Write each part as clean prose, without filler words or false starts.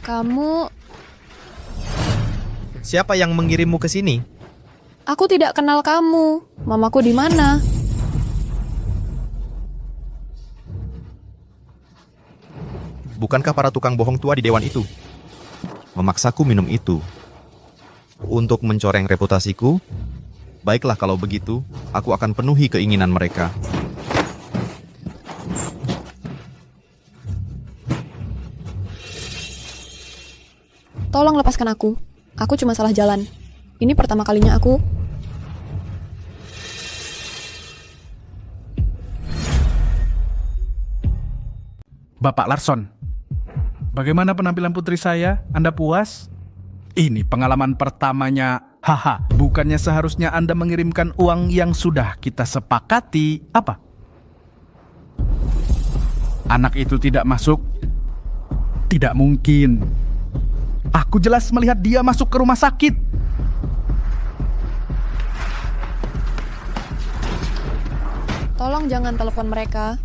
Kamu... Siapa yang mengirimmu ke sini? Aku tidak kenal kamu. Mamaku di mana? Bukankah para tukang bohong tua di dewan itu memaksaku minum itu untuk mencoreng reputasiku? Baiklah kalau begitu, aku akan penuhi keinginan mereka. Tolong lepaskan aku. Aku cuma salah jalan. Ini pertama kalinya aku... Bapak Larson, bagaimana penampilan putri saya? Anda puas? Ini pengalaman pertamanya. Haha, bukannya seharusnya Anda mengirimkan uang yang sudah kita sepakati. Apa? Anak itu tidak masuk? Tidak mungkin. Aku jelas melihat dia masuk ke rumah sakit. Tolong jangan telepon mereka.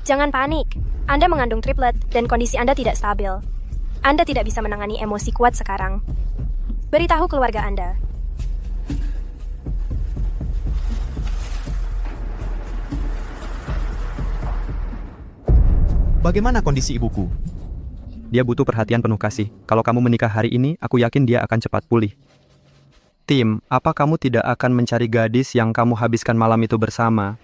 Jangan panik. Anda mengandung triplet dan kondisi Anda tidak stabil. Anda tidak bisa menangani emosi kuat sekarang. Beritahu keluarga Anda. Bagaimana kondisi ibuku? Dia butuh perhatian penuh kasih. Kalau kamu menikah hari ini, aku yakin dia akan cepat pulih. Tim, apa kamu tidak akan mencari gadis yang kamu habiskan malam itu bersama?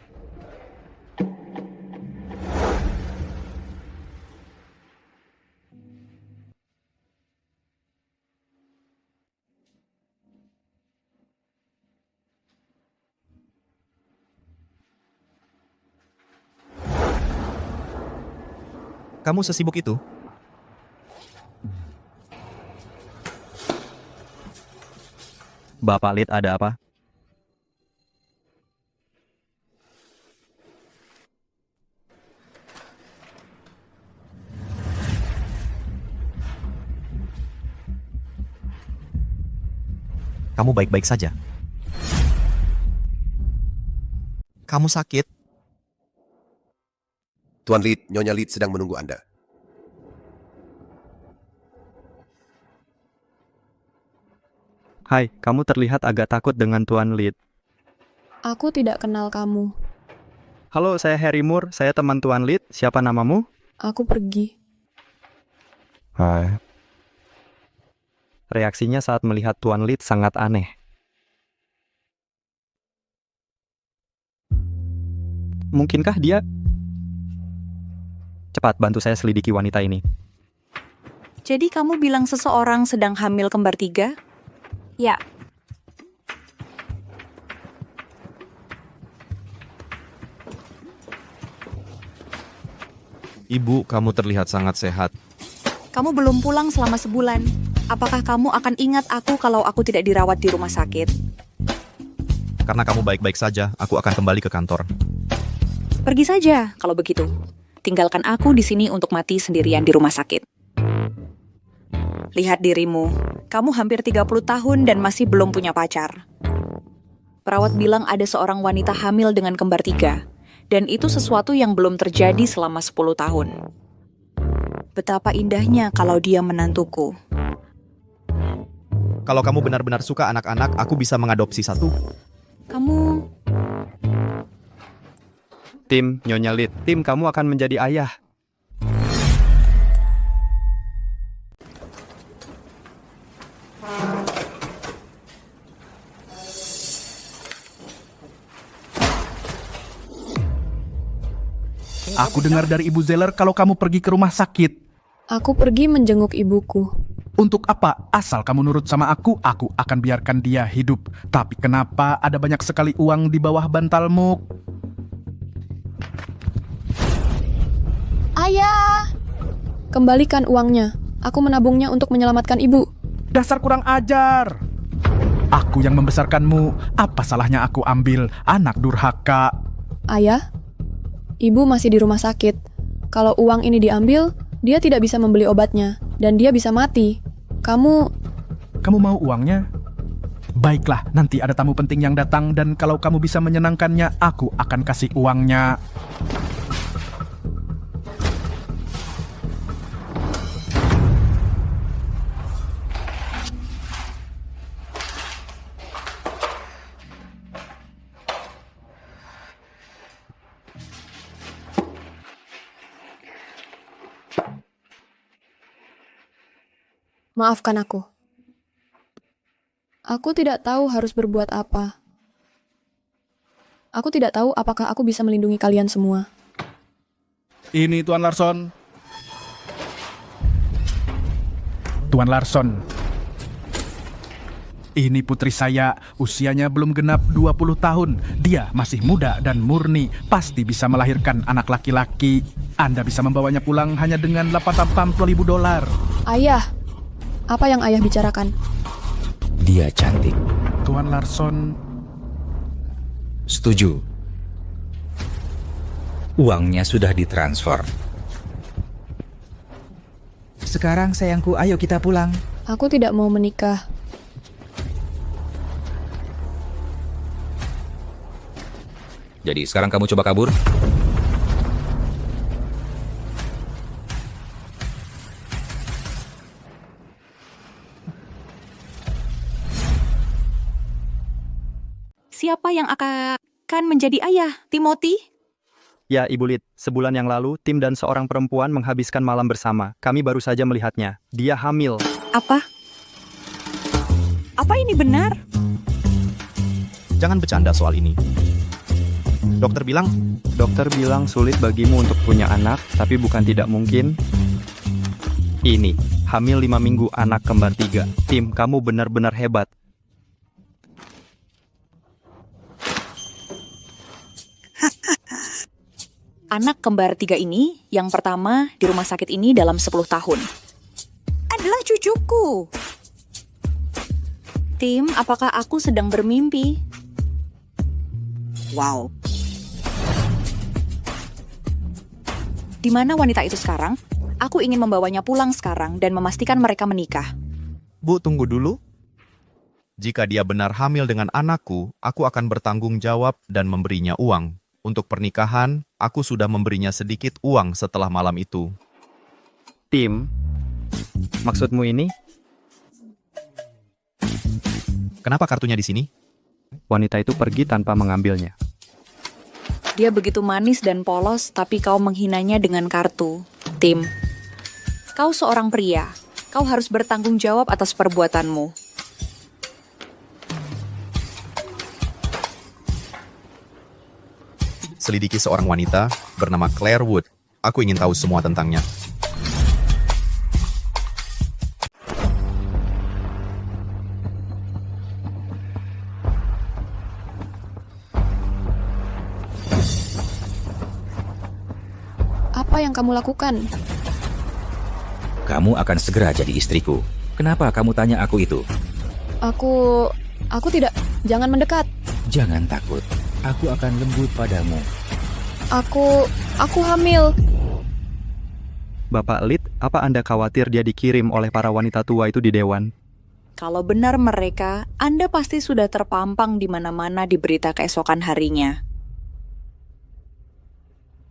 Kamu sesibuk itu? Bapak Lid, ada apa? Kamu baik-baik saja? Kamu sakit? Tuan Lid, Nyonya Lid sedang menunggu Anda. Hai, kamu terlihat agak takut dengan Tuan Lid. Aku tidak kenal kamu. Halo, saya Harry Moore. Saya teman Tuan Lid. Siapa namamu? Aku pergi. Hai. Reaksinya saat melihat Tuan Lid sangat aneh. Mungkinkah dia... Cepat, bantu saya selidiki wanita ini. Jadi kamu bilang seseorang sedang hamil kembar 3? Ya, Ibu, kamu terlihat sangat sehat. Kamu belum pulang selama sebulan. Apakah kamu akan ingat aku kalau aku tidak dirawat di rumah sakit? Karena kamu baik-baik saja, aku akan kembali ke kantor. Pergi saja kalau begitu. Tinggalkan aku di sini untuk mati sendirian di rumah sakit. Lihat dirimu. Kamu hampir 30 tahun dan masih belum punya pacar. Perawat bilang ada seorang wanita hamil dengan kembar 3. Dan itu sesuatu yang belum terjadi selama 10 tahun. Betapa indahnya kalau dia menantuku. Kalau kamu benar-benar suka anak-anak, aku bisa mengadopsi satu. Kamu... Tim, Nyonya Lid. Tim, kamu akan menjadi ayah. Aku dengar dari Ibu Zeller kalau kamu pergi ke rumah sakit. Aku pergi menjenguk ibuku. Untuk apa? Asal kamu nurut sama aku akan biarkan dia hidup. Tapi kenapa ada banyak sekali uang di bawah bantalmu? Ayah! Kembalikan uangnya. Aku menabungnya untuk menyelamatkan ibu. Dasar kurang ajar. Aku yang membesarkanmu. Apa salahnya aku ambil anak durhaka? Ayah, ibu masih di rumah sakit. Kalau uang ini diambil, dia tidak bisa membeli obatnya. Dan dia bisa mati. Kamu mau uangnya? Baiklah, nanti ada tamu penting yang datang dan kalau kamu bisa menyenangkannya, aku akan kasih uangnya. Maafkan aku. Aku tidak tahu harus berbuat apa. Aku tidak tahu apakah aku bisa melindungi kalian semua. Ini Tuan Larson. Tuan Larson. Ini putri saya, usianya belum genap 20 tahun. Dia masih muda dan murni, pasti bisa melahirkan anak laki-laki. Anda bisa membawanya pulang hanya dengan $80,000. Ayah, apa yang ayah bicarakan? Dia cantik. Tuan Larson, Setuju. Uangnya sudah ditransfer. Sekarang sayangku, ayo kita pulang. Aku tidak mau menikah. Jadi sekarang kamu coba kabur? Siapa yang akan menjadi ayah, Timothy? Ya, Ibu Lid, sebulan yang lalu, Tim dan seorang perempuan menghabiskan malam bersama. Kami baru saja melihatnya. Dia hamil. Apa? Apa ini benar? Jangan bercanda soal ini. Dokter bilang Sulit bagimu untuk punya anak, tapi bukan tidak mungkin. Ini, hamil 5 minggu anak kembar 3. Tim, kamu benar-benar hebat. Anak kembar 3 ini, yang pertama di rumah sakit ini dalam 10 tahun. Adalah cucuku. Tim, apakah aku sedang bermimpi? Wow. Di mana wanita itu sekarang? Aku ingin membawanya pulang sekarang dan memastikan mereka menikah. Bu, tunggu dulu. Jika dia benar hamil dengan anakku, aku akan bertanggung jawab dan memberinya uang. Untuk pernikahan, aku sudah memberinya sedikit uang setelah malam itu. Tim, maksudmu ini? Kenapa kartunya di sini? Wanita itu pergi tanpa mengambilnya. Dia begitu manis dan polos, tapi kau menghinanya dengan kartu. Tim, kau seorang pria. Kau harus bertanggung jawab atas perbuatanmu. Selidiki seorang wanita bernama Claire Wood. Aku ingin tahu semua tentangnya. Apa yang kamu lakukan? Kamu akan segera jadi istriku. Kenapa kamu tanya aku itu? Aku tidak. Jangan mendekat. Jangan takut. Aku akan lembut padamu. Aku hamil. Bapak Lid, apa Anda khawatir dia dikirim oleh para wanita tua itu di dewan? Kalau benar mereka, Anda pasti sudah terpampang di mana-mana di berita keesokan harinya.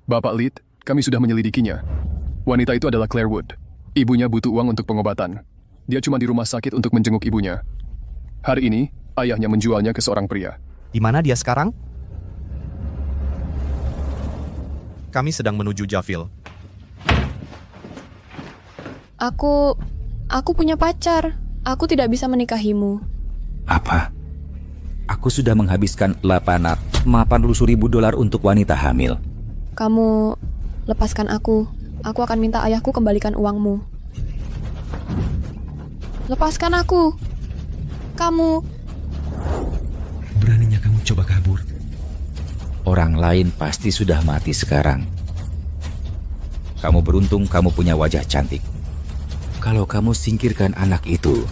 Bapak Lid, kami sudah menyelidikinya. Wanita itu adalah Claire Wood. Ibunya butuh uang untuk pengobatan. Dia cuma di rumah sakit untuk menjenguk ibunya. Hari ini, ayahnya menjualnya ke seorang pria. Di mana dia sekarang? Kami sedang menuju Javille. Aku punya pacar. Aku tidak bisa menikahimu. Apa? Aku sudah menghabiskan $80,000 untuk wanita hamil. Kamu lepaskan aku. Aku akan minta ayahku kembalikan uangmu. Lepaskan aku. Kamu. Beraninya kamu coba kabur. Orang lain pasti sudah mati sekarang. Kamu beruntung kamu punya wajah cantik. Kalau kamu singkirkan anak itu,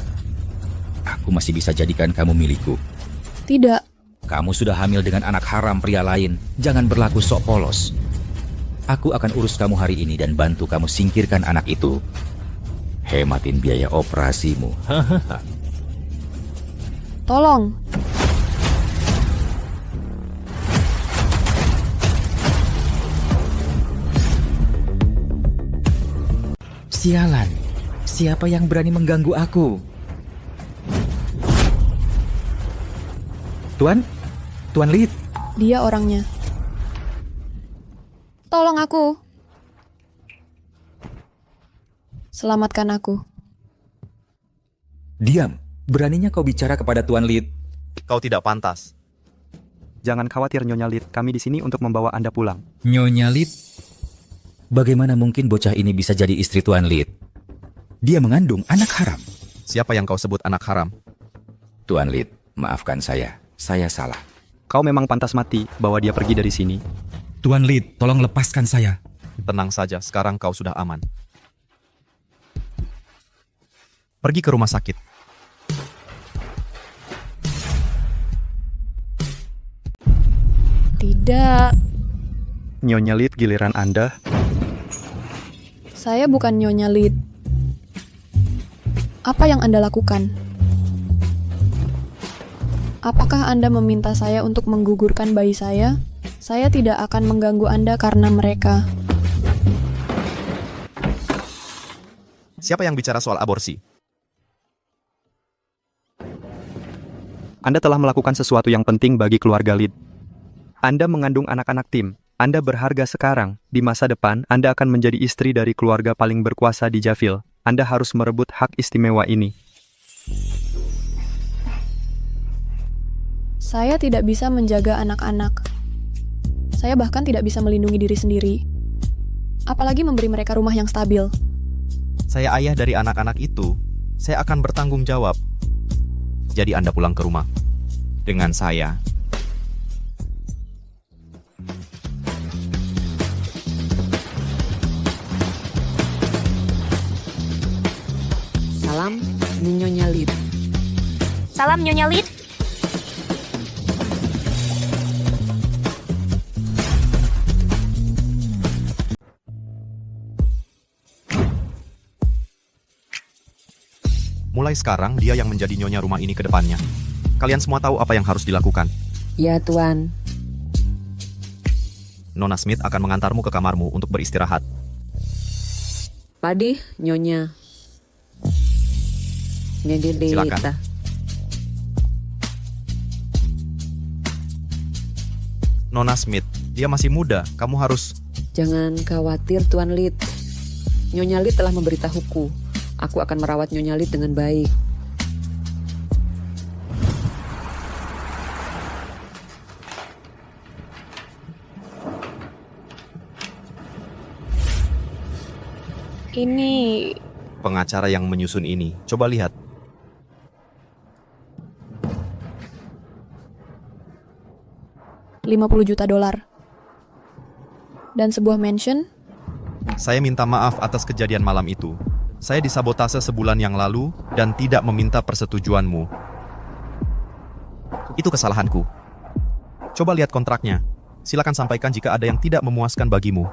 aku masih bisa jadikan kamu milikku. Tidak. Kamu sudah hamil dengan anak haram pria lain. Jangan berlaku sok polos. Aku akan urus kamu hari ini dan bantu kamu singkirkan anak itu. Hematin biaya operasimu. Tolong. Sialan, siapa yang berani mengganggu aku? Tuan Lid. Dia orangnya. Tolong aku. Selamatkan aku. Diam. Beraninya kau bicara kepada Tuan Lid. Kau tidak pantas. Jangan khawatir Nyonya Lid, kami di sini untuk membawa Anda pulang. Nyonya Lid? Bagaimana mungkin bocah ini bisa jadi istri Tuan Lid? Dia mengandung anak haram. Siapa yang kau sebut anak haram? Tuan Lid, maafkan saya. Saya salah. Kau memang pantas mati, bawa dia pergi dari sini. Tuan Lid, tolong lepaskan saya. Tenang saja, sekarang kau sudah aman. Pergi ke rumah sakit. Tidak, Nyonya Lid, giliran Anda. saya bukan Nyonya Lid. Apa yang Anda lakukan? Apakah Anda meminta saya untuk menggugurkan bayi saya? Saya tidak akan mengganggu Anda karena mereka. Siapa yang bicara soal aborsi? Anda telah melakukan sesuatu yang penting bagi keluarga Lid. Anda mengandung anak-anak Tim. Anda berharga sekarang. Di masa depan, Anda akan menjadi istri dari keluarga paling berkuasa di Javil. Anda harus merebut hak istimewa ini. Saya tidak bisa menjaga anak-anak. Saya bahkan tidak bisa melindungi diri sendiri. Apalagi memberi mereka rumah yang stabil. Saya ayah dari anak-anak itu. Saya akan bertanggung jawab. Jadi Anda pulang ke rumah. Dengan saya. Salam, Nyonya Lid. Salam Nyonya Lid. Mulai sekarang, dia yang menjadi nyonya rumah ini ke depannya. Kalian semua tahu apa yang harus dilakukan. Ya, Tuan. Nona Smith akan mengantarmu ke kamarmu untuk beristirahat. Padi, Nyonya. Nyedede. Silakan. Nona Smith, dia masih muda. Kamu harus... Jangan khawatir, Tuan Lid. Nyonya Lid telah memberitahuku. Aku akan merawat Nyonya Lid dengan baik. Ini pengacara yang menyusun ini. Coba lihat. $50 juta. Dan sebuah mansion. Saya minta maaf atas kejadian malam itu. Saya disabotase sebulan yang lalu dan tidak meminta persetujuanmu. Itu kesalahanku. Coba lihat kontraknya. Silakan sampaikan jika ada yang tidak memuaskan bagimu.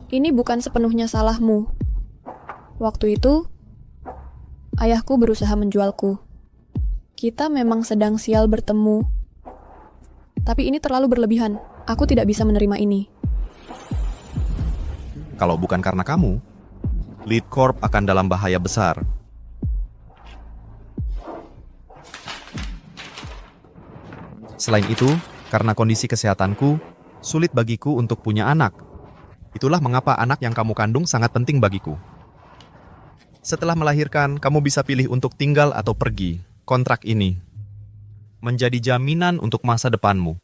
Ini bukan sepenuhnya salahmu. Waktu itu, ayahku berusaha menjualku. Kita memang sedang sial bertemu. Tapi ini terlalu berlebihan. Aku tidak bisa menerima ini. Kalau bukan karena kamu, Lead Corp akan dalam bahaya besar. Selain itu, karena kondisi kesehatanku, sulit bagiku untuk punya anak. Itulah mengapa anak yang kamu kandung sangat penting bagiku. Setelah melahirkan, kamu bisa pilih untuk tinggal atau pergi. Kontrak ini menjadi jaminan untuk masa depanmu.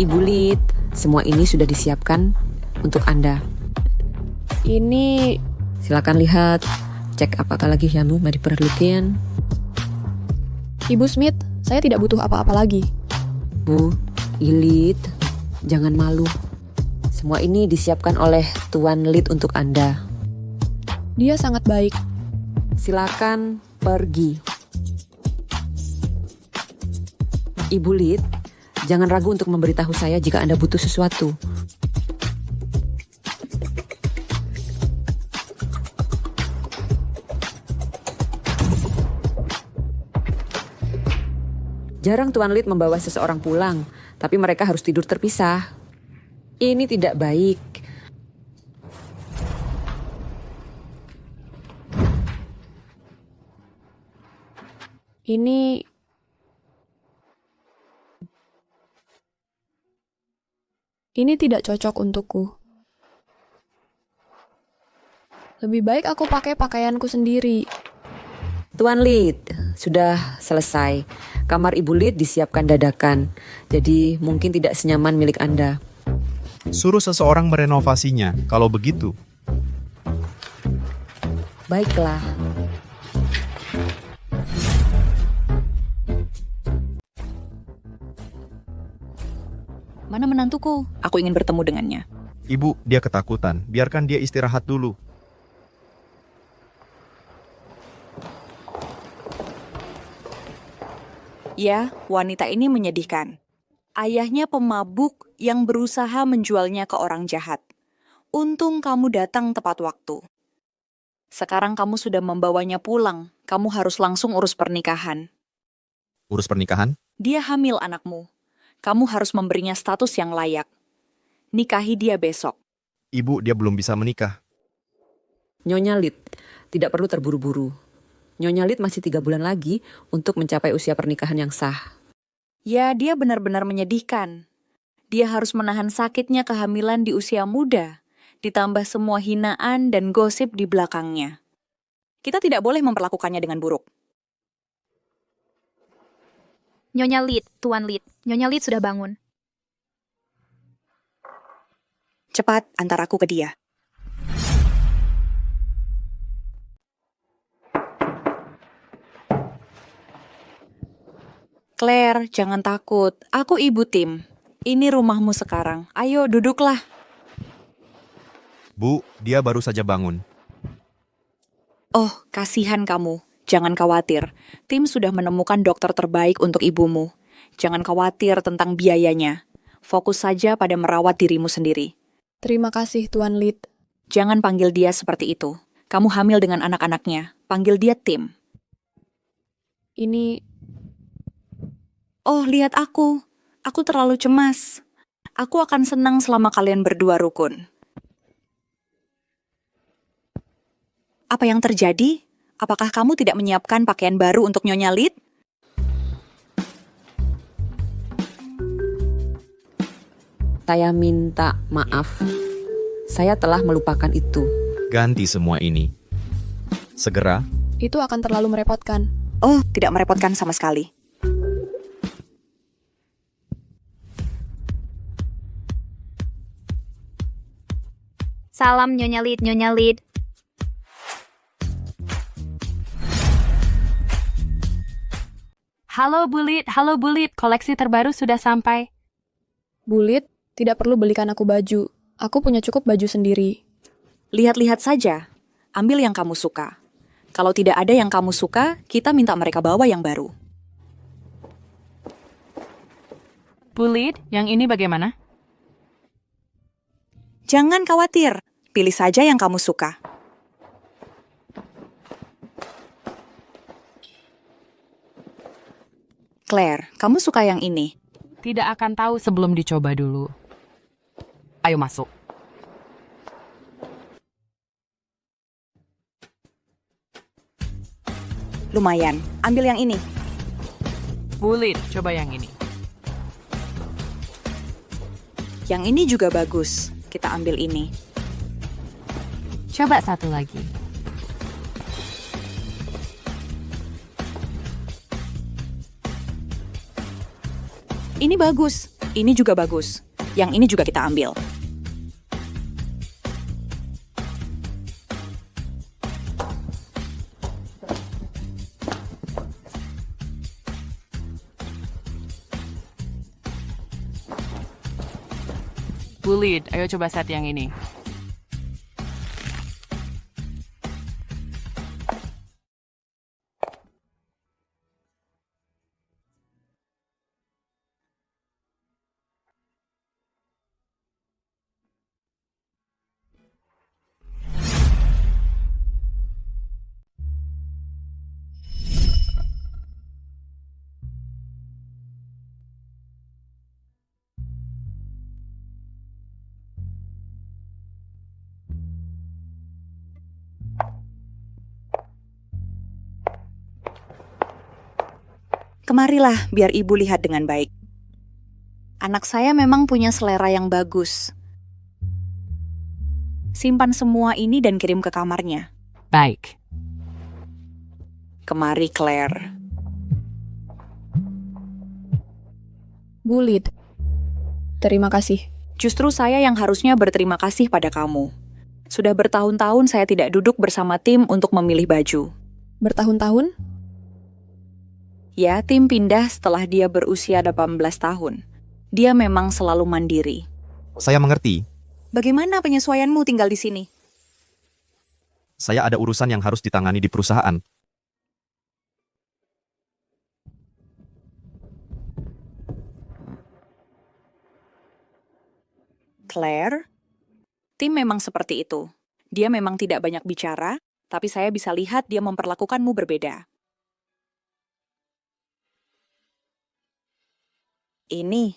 Ibu Lid, semua ini sudah disiapkan untuk Anda. Ini Silakan lihat, cek apakah lagi yang mau diperlukan. Ibu Smith, saya tidak butuh apa-apa lagi. Bu, Lid, jangan malu. Semua ini disiapkan oleh Tuan Lid untuk Anda. Dia sangat baik. Silakan pergi. Ibu Lid, jangan ragu untuk memberitahu saya jika Anda butuh sesuatu. Jarang Tuan Lid membawa seseorang pulang, tapi mereka harus tidur terpisah. Ini tidak baik. Ini tidak cocok untukku. Lebih baik aku pakai pakaianku sendiri. Tuan Lid, sudah selesai. Kamar Ibu Lid disiapkan dadakan, jadi mungkin tidak senyaman milik Anda. Suruh seseorang merenovasinya, kalau begitu. Baiklah. Mana menantuku? Aku ingin bertemu dengannya. Ibu, dia ketakutan. Biarkan dia istirahat dulu. Ya, wanita ini menyedihkan. Ayahnya pemabuk yang berusaha menjualnya ke orang jahat. Untung kamu datang tepat waktu. Sekarang kamu sudah membawanya pulang. Kamu harus langsung urus pernikahan. Urus pernikahan? Dia hamil anakmu. Kamu harus memberinya status yang layak. Nikahi dia besok. Ibu, dia belum bisa menikah. Nyonya Lid, tidak perlu terburu-buru. Nyonya Lid masih 3 bulan lagi untuk mencapai usia pernikahan yang sah. Ya, dia benar-benar menyedihkan. Dia harus menahan sakitnya kehamilan di usia muda, ditambah semua hinaan dan gosip di belakangnya. Kita tidak boleh memperlakukannya dengan buruk. Nyonya Lid, Tuan Lid. Nyonya Lid sudah bangun. Cepat, antar aku ke dia. Claire, jangan takut. Aku ibu Tim. Ini rumahmu sekarang. Ayo, duduklah. Bu, dia baru saja bangun. Oh, kasihan kamu. Jangan khawatir. Tim sudah menemukan dokter terbaik untuk ibumu. Jangan khawatir tentang biayanya. Fokus saja pada merawat dirimu sendiri. Terima kasih, Tuan Lid. Jangan panggil dia seperti itu. Kamu hamil dengan anak-anaknya. Panggil dia Tim. Ini... Oh, lihat aku. Aku terlalu cemas. Aku akan senang selama kalian berdua rukun. Apa yang terjadi? Apakah kamu tidak menyiapkan pakaian baru untuk Nyonya Lid? Saya minta maaf. Saya telah melupakan itu. Ganti semua ini. Segera. Itu akan terlalu merepotkan. Oh, tidak merepotkan sama sekali. Salam Nyonya Lid, Nyonya Lid. Halo Bu Lid, koleksi terbaru sudah sampai. Bu Lid, tidak perlu belikan aku baju. Aku punya cukup baju sendiri. Lihat-lihat saja. Ambil yang kamu suka. Kalau tidak ada yang kamu suka, kita minta mereka bawa yang baru. Bu Lid, yang ini bagaimana? Jangan khawatir. Pilih saja yang kamu suka. Claire, kamu suka yang ini? Tidak akan tahu sebelum dicoba dulu. Ayo masuk. Lumayan, ambil yang ini. Bu Lid, coba yang ini. Yang ini juga bagus. Kita ambil ini. Coba satu lagi. Ini bagus. Ini juga bagus. Yang ini juga kita ambil. Bu Lid, ayo coba set yang ini. Kemarilah biar ibu lihat dengan baik. Anak saya memang punya selera yang bagus. Simpan semua ini dan kirim ke kamarnya. Baik. Kemari, Claire. Bu Lid, terima kasih. Justru saya yang harusnya berterima kasih pada kamu. Sudah bertahun-tahun saya tidak duduk bersama tim untuk memilih baju. Bertahun-tahun? Ya, tim pindah setelah dia berusia 18 tahun. Dia memang selalu mandiri. Saya mengerti. Bagaimana penyesuaianmu tinggal di sini? Saya ada urusan yang harus ditangani di perusahaan. Claire? Tim memang seperti itu. Dia memang tidak banyak bicara, tapi saya bisa lihat dia memperlakukanmu berbeda. Ini.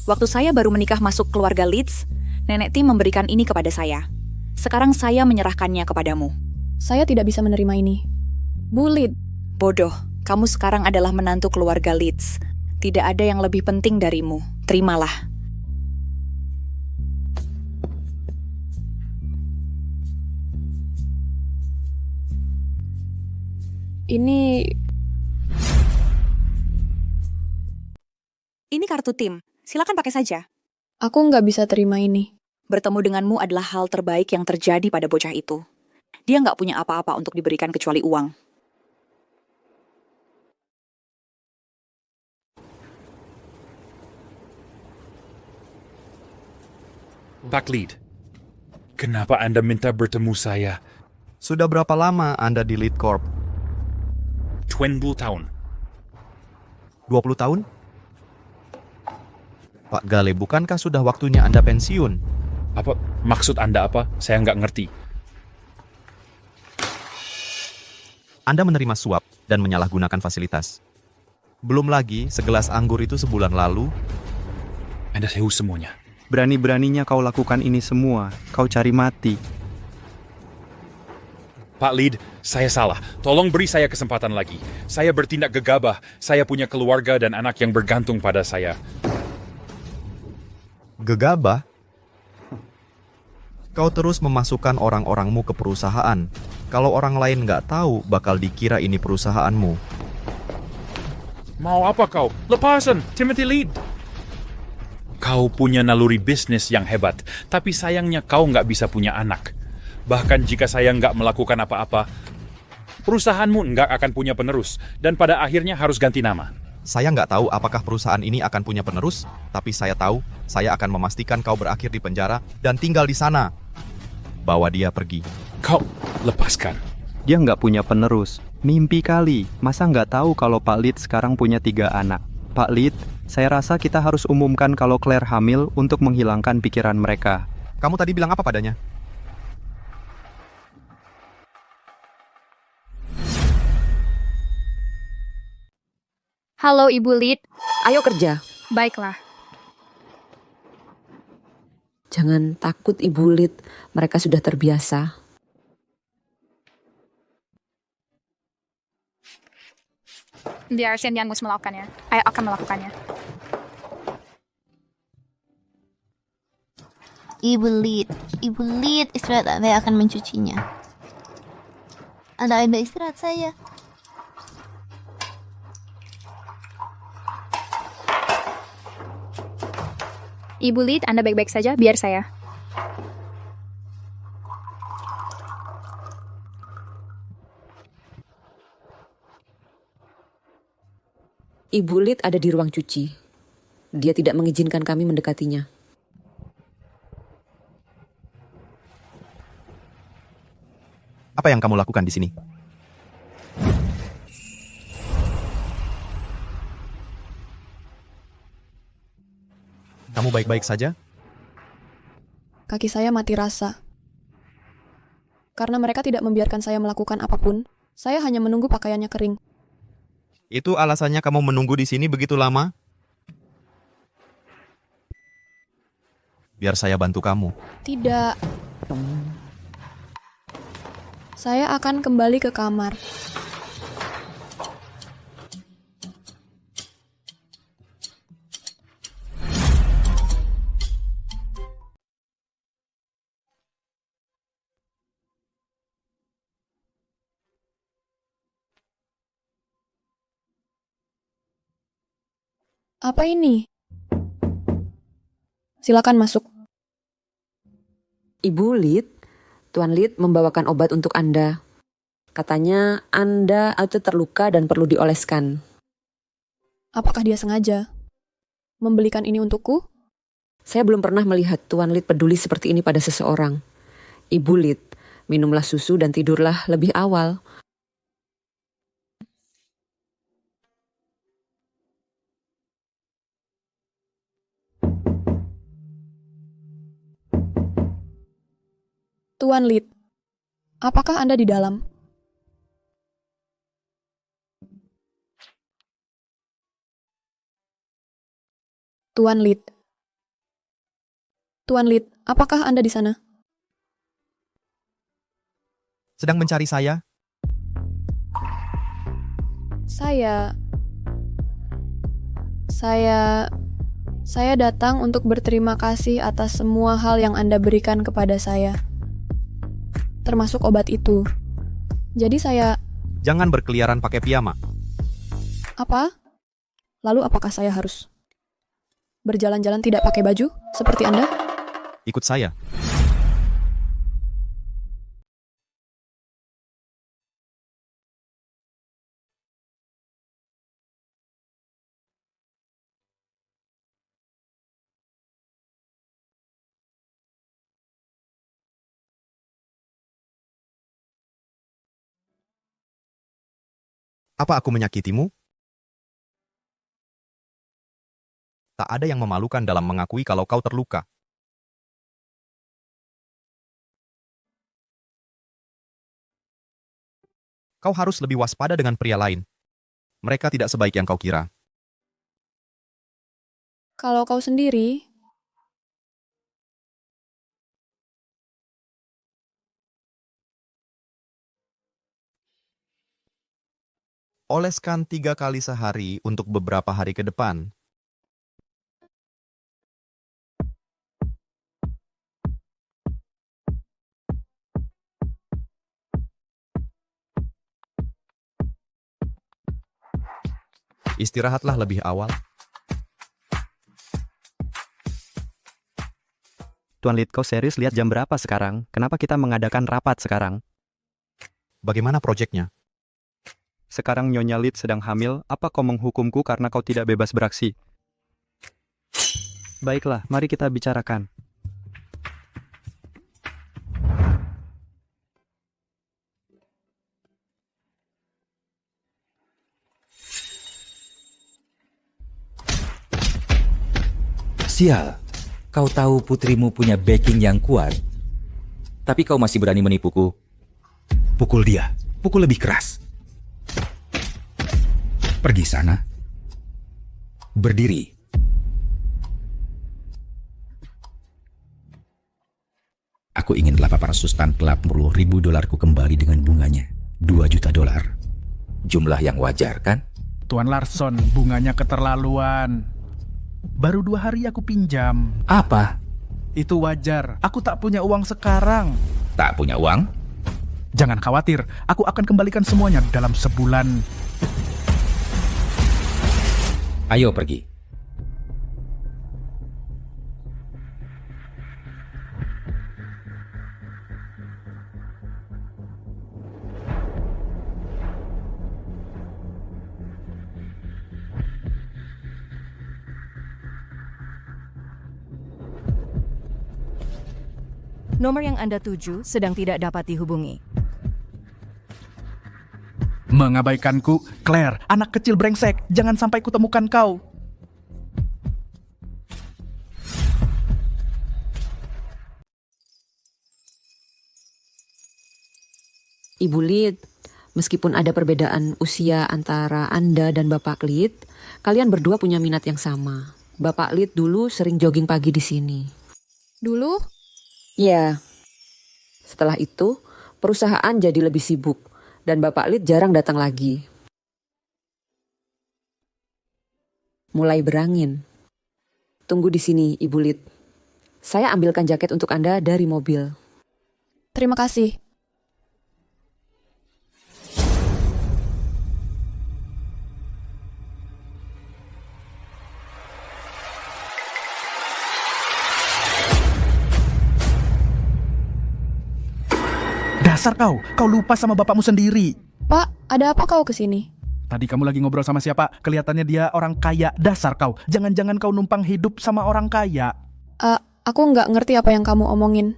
Waktu saya baru menikah masuk keluarga Leeds, nenek Tim memberikan ini kepada saya. Sekarang saya menyerahkannya kepadamu. Saya tidak bisa menerima ini. Bu Lid, Bodoh, kamu sekarang adalah menantu keluarga Leeds. Tidak ada yang lebih penting darimu. Terimalah. Ini kartu tim. Silakan pakai saja. aku nggak bisa terima ini. Bertemu denganmu adalah hal terbaik yang terjadi pada bocah itu. Dia nggak punya apa-apa untuk diberikan kecuali uang. Pak Lead, kenapa Anda minta bertemu saya? Sudah berapa lama Anda di Lead Corp? 20 tahun. 20 tahun? Pak Gale, bukankah sudah waktunya Anda pensiun? Apa maksud Anda apa? Saya nggak ngerti. Anda menerima suap dan menyalahgunakan fasilitas. Belum lagi, segelas anggur itu sebulan lalu. Anda tahu semuanya. Berani-beraninya kau lakukan ini semua. Kau cari mati. Pak Lead, saya salah. Tolong beri saya kesempatan lagi. Saya bertindak gegabah. Saya punya keluarga dan anak yang bergantung pada saya. Gegabah? Kau terus memasukkan orang-orangmu ke perusahaan. Kalau orang lain nggak tahu, bakal dikira ini perusahaanmu. Mau apa kau? Lepasan, Timothy Lead. Kau punya naluri bisnis yang hebat, tapi sayangnya kau nggak bisa punya anak. Bahkan jika saya nggak melakukan apa-apa, perusahaanmu nggak akan punya penerus, dan pada akhirnya harus ganti nama. Saya nggak tahu apakah perusahaan ini akan punya penerus, tapi saya tahu saya akan memastikan kau berakhir di penjara dan tinggal di sana. Bawa dia pergi. Kau lepaskan. Dia nggak punya penerus. Mimpi kali. Masa nggak tahu kalau Pak Lid sekarang punya 3 anak? Pak Lid, saya rasa kita harus umumkan kalau Claire hamil untuk menghilangkan pikiran mereka. Kamu tadi bilang apa padanya? Halo Ibu Lid. Ayo kerja. Baiklah. Jangan takut Ibu Lid, mereka sudah terbiasa. Biar Shen Mus melakukannya. Ayo akan melakukannya. Ibu Lid istirahat, Anda akan mencucinya. Anda istirahat saya. Ibu Lid, Anda baik-baik saja, biar saya. Ibu Lid ada di ruang cuci. Dia tidak mengizinkan kami mendekatinya. Apa yang kamu lakukan di sini? Kamu baik-baik saja? Kaki saya mati rasa. Karena mereka tidak membiarkan saya melakukan apapun, saya hanya menunggu pakaiannya kering. Itu alasannya kamu menunggu di sini begitu lama? Biar saya bantu kamu. Tidak. Saya akan kembali ke kamar. Apa ini? Silakan masuk. Ibu Lid, Tuan Lid membawakan obat untuk Anda. Katanya Anda itu terluka dan perlu dioleskan. Apakah dia sengaja membelikan ini untukku? Saya belum pernah melihat Tuan Lid peduli seperti ini pada seseorang. Ibu Lid, minumlah susu dan tidurlah lebih awal. Tuan Lid, apakah Anda di dalam? Tuan Lid. Tuan Lid, apakah Anda di sana? Sedang mencari saya? Saya datang untuk berterima kasih atas semua hal yang Anda berikan kepada saya. Termasuk obat itu. Jadi saya... Jangan berkeliaran pakai piyama. Apa? Lalu apakah saya harus berjalan-jalan tidak pakai baju seperti Anda? Ikut saya. Apa aku menyakitimu? Tak ada yang memalukan dalam mengakui kalau kau terluka. Kau harus lebih waspada dengan pria lain. Mereka tidak sebaik yang kau kira. Kalau kau sendiri... Oleskan 3 kali sehari untuk beberapa hari ke depan. Istirahatlah lebih awal. Tuan Lid, kau serius lihat jam berapa sekarang? Kenapa kita mengadakan rapat sekarang? Bagaimana proyeknya? Sekarang Nyonya Lid sedang hamil, apa kau menghukumku karena kau tidak bebas beraksi? Baiklah, mari kita bicarakan. Sial, kau tahu putrimu punya backing yang kuat. Tapi kau masih berani menipuku. Pukul dia, pukul lebih keras. Pergi sana. Berdiri. Aku ingin $880.000 kembali dengan bunganya. $2 juta. Jumlah yang wajar, kan? Tuan Larson, bunganya keterlaluan. Baru 2 hari aku pinjam. Apa? Itu wajar. Aku tak punya uang sekarang. Tak punya uang? Jangan khawatir, aku akan kembalikan semuanya dalam sebulan. Ayo pergi. Nomor yang Anda tuju sedang tidak dapat dihubungi. Mengabaikanku, Claire, anak kecil brengsek, jangan sampai kutemukan kau. Ibu Lid, meskipun ada perbedaan usia antara Anda dan Bapak Lid, kalian berdua punya minat yang sama. Bapak Lid dulu sering jogging pagi di sini. Dulu? Ya. Setelah itu, perusahaan jadi lebih sibuk dan Bapak Lid jarang datang lagi. Mulai berangin. Tunggu di sini, Ibu Lid. Saya ambilkan jaket untuk Anda dari mobil. Terima kasih. Dasar kau lupa sama bapakmu sendiri. Pak, ada apa kau kesini? Tadi kamu lagi ngobrol sama siapa? Kelihatannya dia orang kaya. Dasar kau, jangan-jangan kau numpang hidup sama orang kaya. Aku nggak ngerti apa yang kamu omongin.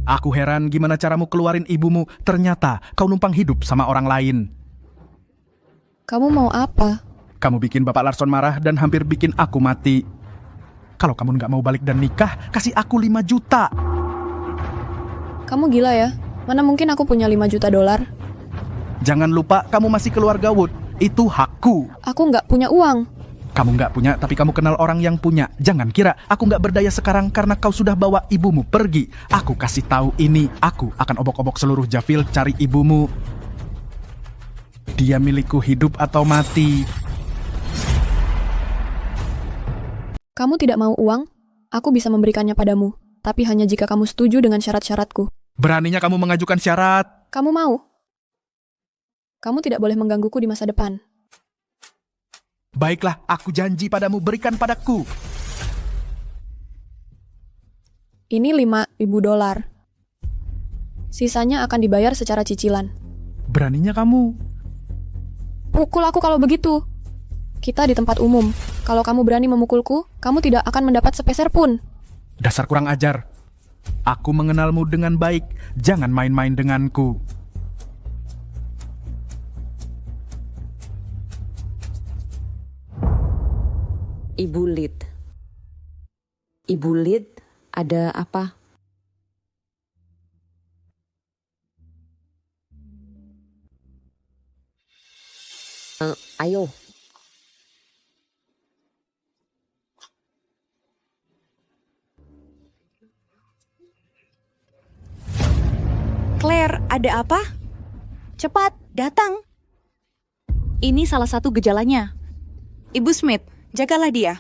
Aku heran gimana caramu keluarin ibumu. Ternyata kau numpang hidup sama orang lain. Kamu mau apa? Kamu bikin Bapak Larson marah dan hampir bikin aku mati. Kalau kamu nggak mau balik dan nikah, kasih aku 5 juta. Kamu gila ya? Mana mungkin aku punya 5 juta dolar? Jangan lupa kamu masih keluarga Wood. Itu hakku. Aku nggak punya uang. Kamu nggak punya, tapi kamu kenal orang yang punya. Jangan kira aku nggak berdaya sekarang karena kau sudah bawa ibumu pergi. Aku kasih tahu ini, aku akan obok-obok seluruh Javille cari ibumu. Dia milikku hidup atau mati. Kamu tidak mau uang? Aku bisa memberikannya padamu, tapi hanya jika kamu setuju dengan syarat-syaratku. Beraninya kamu mengajukan syarat? Kamu mau? Kamu tidak boleh menggangguku di masa depan. Baiklah, aku janji padamu, berikan padaku. Ini 5.000 dolar. Sisanya akan dibayar secara cicilan. Beraninya kamu. Pukul aku kalau begitu. Kita di tempat umum. Kalau kamu berani memukulku, kamu tidak akan mendapat sepeser pun. Dasar kurang ajar. Aku mengenalmu dengan baik. Jangan main-main denganku. Ibu Lid. Ibu Lid, ada apa? Ayo. Claire, ada apa? Cepat, datang. Ini salah satu gejalanya. Ibu Smith, jagalah dia.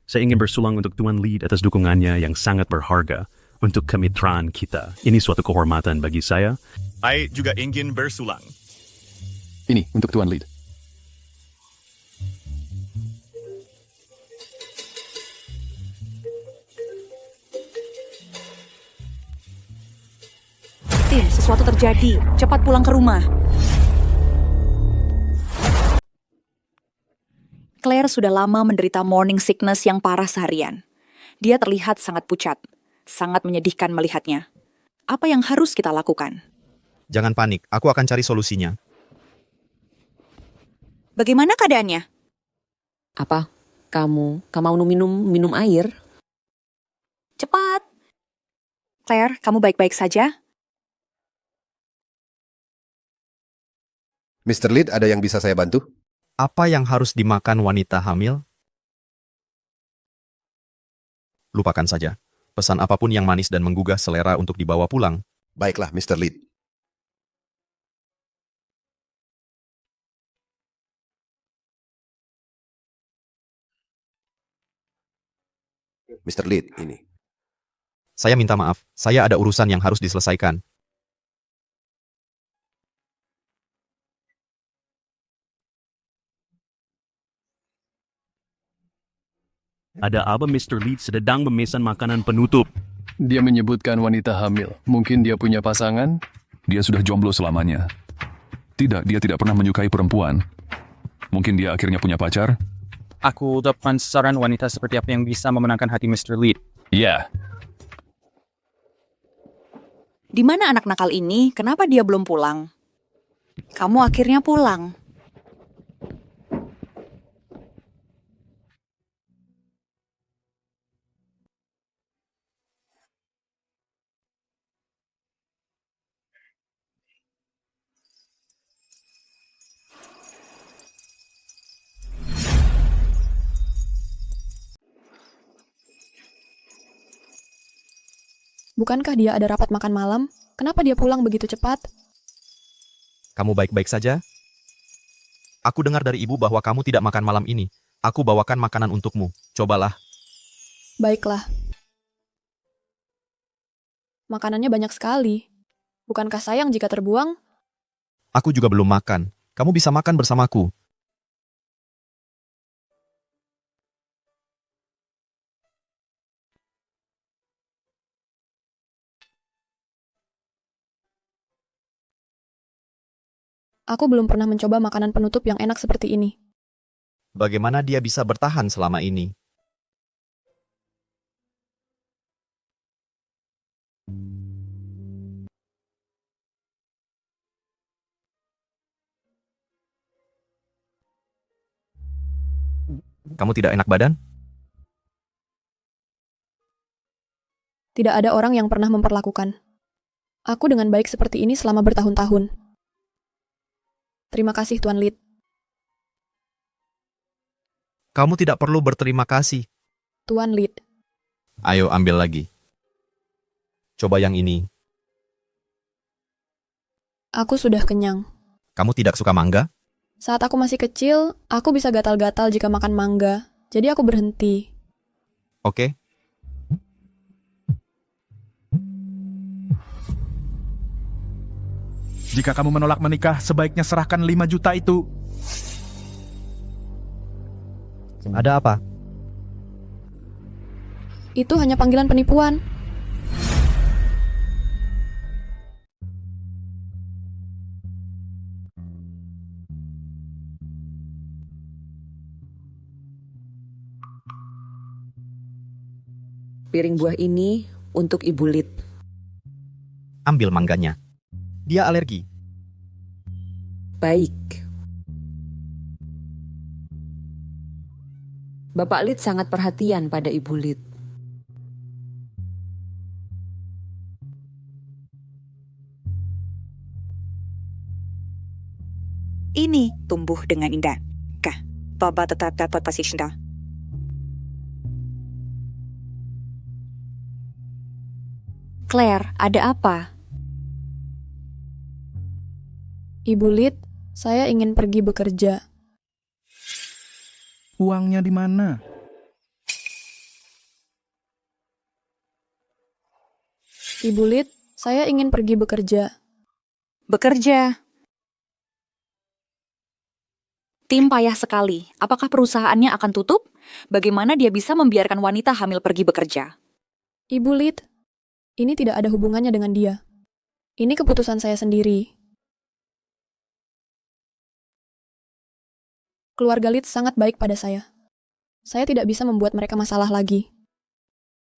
Saya ingin bersulang untuk Tuan Lead atas dukungannya yang sangat berharga untuk kemitraan kita. Ini suatu kehormatan bagi saya. Saya juga ingin bersulang. Ini untuk Tuan Lead. Sesuatu terjadi. Cepat pulang ke rumah. Claire sudah lama menderita morning sickness yang parah seharian. Dia terlihat sangat pucat. Sangat menyedihkan melihatnya. Apa yang harus kita lakukan? Jangan panik, aku akan cari solusinya. Bagaimana keadaannya? Apa? Kamu mau minum air? Cepat. Claire, kamu baik-baik saja? Mr. Lead, ada yang bisa saya bantu? Apa yang harus dimakan wanita hamil? Lupakan saja. Pesan apapun yang manis dan menggugah selera untuk dibawa pulang. Baiklah, Mr. Lead. Mr. Lead, ini. Saya minta maaf, saya ada urusan yang harus diselesaikan. Ada apa Mr. Lead sedang memesan makanan penutup? Dia menyebutkan wanita hamil. Mungkin dia punya pasangan? Dia sudah jomblo selamanya. Tidak, dia tidak pernah menyukai perempuan. Mungkin dia akhirnya punya pacar? Aku dapat saran wanita seperti apa yang bisa memenangkan hati Mr. Lead. Iya. Di mana anak nakal ini? Kenapa dia belum pulang? Kamu akhirnya pulang. Bukankah dia ada rapat makan malam? Kenapa dia pulang begitu cepat? Kamu baik-baik saja? Aku dengar dari ibu bahwa kamu tidak makan malam ini. Aku bawakan makanan untukmu. Cobalah. Baiklah. Makanannya banyak sekali. Bukankah sayang jika terbuang? Aku juga belum makan. Kamu bisa makan bersamaku. Aku belum pernah mencoba makanan penutup yang enak seperti ini. Bagaimana dia bisa bertahan selama ini? Kamu tidak enak badan? Tidak ada orang yang pernah memperlakukan aku dengan baik seperti ini selama bertahun-tahun. Terima kasih, Tuan Lead. Kamu tidak perlu berterima kasih. Tuan Lead. Ayo ambil lagi. Coba yang ini. Aku sudah kenyang. Kamu tidak suka mangga? Saat aku masih kecil, aku bisa gatal-gatal jika makan mangga. Jadi aku berhenti. Oke. Jika kamu menolak menikah, sebaiknya serahkan 5 juta itu. Ada apa? Itu hanya panggilan penipuan. Piring buah ini untuk Ibu Lid. Ambil mangganya. Dia alergi. Baik. Bapak Lid sangat perhatian pada Ibu Lid. Ini tumbuh dengan indah. Kah, Baba tetap dapat posisi dah. Claire, ada apa? Ibu Lid, saya ingin pergi bekerja. Uangnya di mana? Ibu Lid, saya ingin pergi bekerja. Bekerja. Tim payah sekali. Apakah perusahaannya akan tutup? Bagaimana dia bisa membiarkan wanita hamil pergi bekerja? Ibu Lid, ini tidak ada hubungannya dengan dia. Ini keputusan saya sendiri. Keluarga Lid sangat baik pada saya. Saya tidak bisa membuat mereka masalah lagi.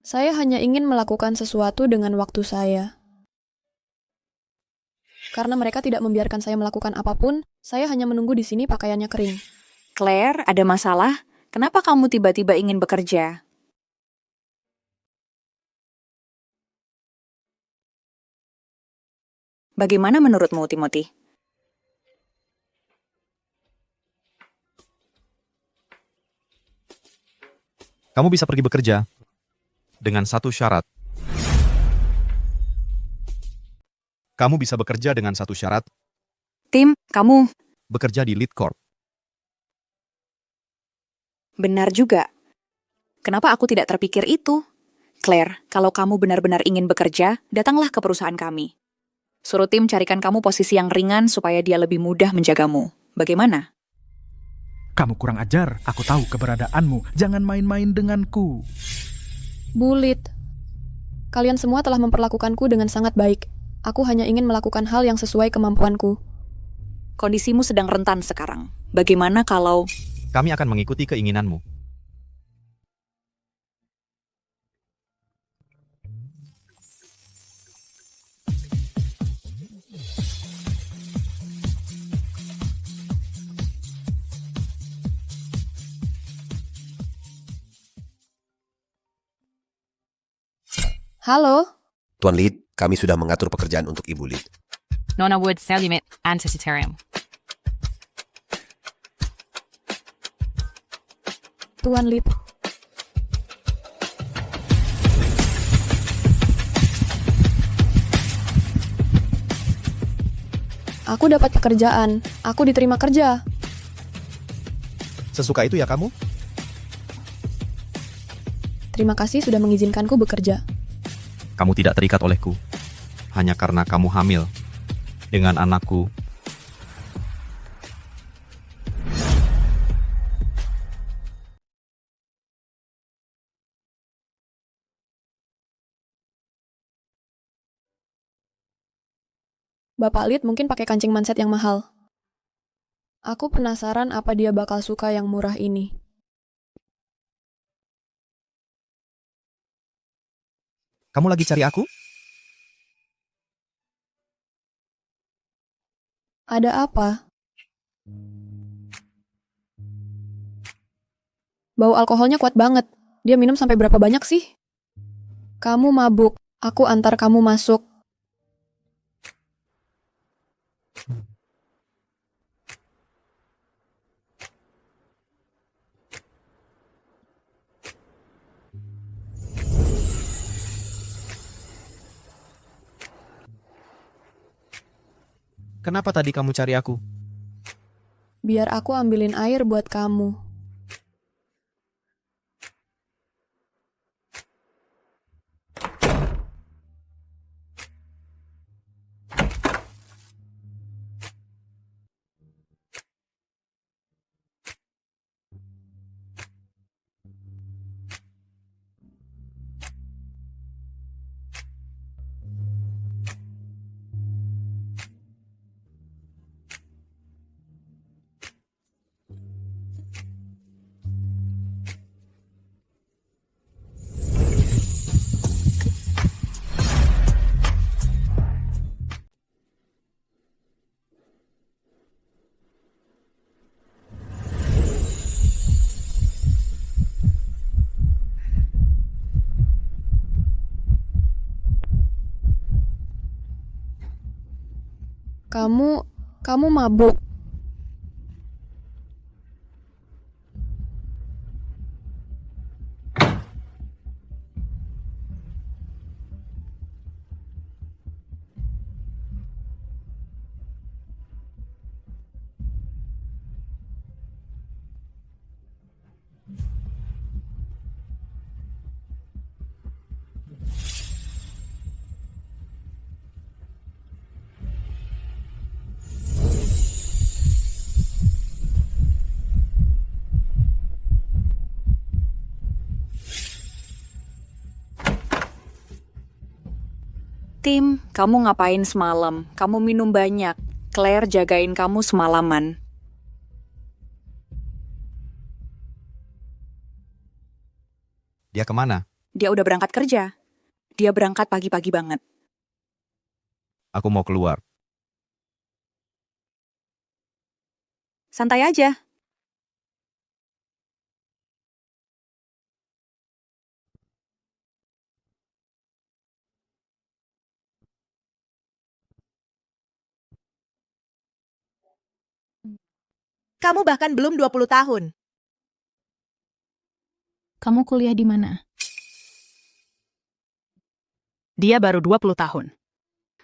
Saya hanya ingin melakukan sesuatu dengan waktu saya. Karena mereka tidak membiarkan saya melakukan apapun, saya hanya menunggu di sini pakaiannya kering. Claire, ada masalah? Kenapa kamu tiba-tiba ingin bekerja? Bagaimana menurutmu, Timothy? Kamu bisa pergi bekerja dengan satu syarat. Kamu bisa bekerja dengan satu syarat. Tim, kamu Bekerja di Lead Corp. benar juga. Kenapa aku tidak terpikir itu? Claire, kalau kamu benar-benar ingin bekerja, datanglah ke perusahaan kami. Suruh tim carikan kamu posisi yang ringan supaya dia lebih mudah menjagamu. Bagaimana? Kamu kurang ajar, aku tahu keberadaanmu. Jangan main-main denganku. Bu Lid, kalian semua telah memperlakukanku dengan sangat baik. Aku hanya ingin melakukan hal yang sesuai kemampuanku. Kondisimu sedang rentan sekarang. Bagaimana kalau... Kami akan mengikuti keinginanmu. Halo? Tuan Lead, kami sudah mengatur pekerjaan untuk Ibu Lead. Nona Wood, Celumet, Anticiterium. Tuan Lid. Aku dapat pekerjaan. Aku diterima kerja. Sesuka itu ya kamu? Terima kasih sudah mengizinkanku bekerja. Kamu tidak terikat olehku. Hanya karena kamu hamil dengan anakku. Bapak Lid mungkin pakai kancing manset yang mahal. Aku penasaran apa dia bakal suka yang murah ini. Kamu lagi cari aku? Ada apa? Bau alkoholnya kuat banget. Dia minum sampai berapa banyak sih? Kamu mabuk. Aku antar kamu masuk. Kenapa tadi kamu cari aku? Biar aku ambilin air buat kamu. Kamu mabuk. Tim, kamu ngapain semalam? Kamu minum banyak. Claire jagain kamu semalaman. Dia kemana? Dia udah berangkat kerja. Dia berangkat pagi-pagi banget. Aku mau keluar. Santai aja. Kamu bahkan belum 20 tahun. Kamu kuliah di mana? Dia baru 20 tahun.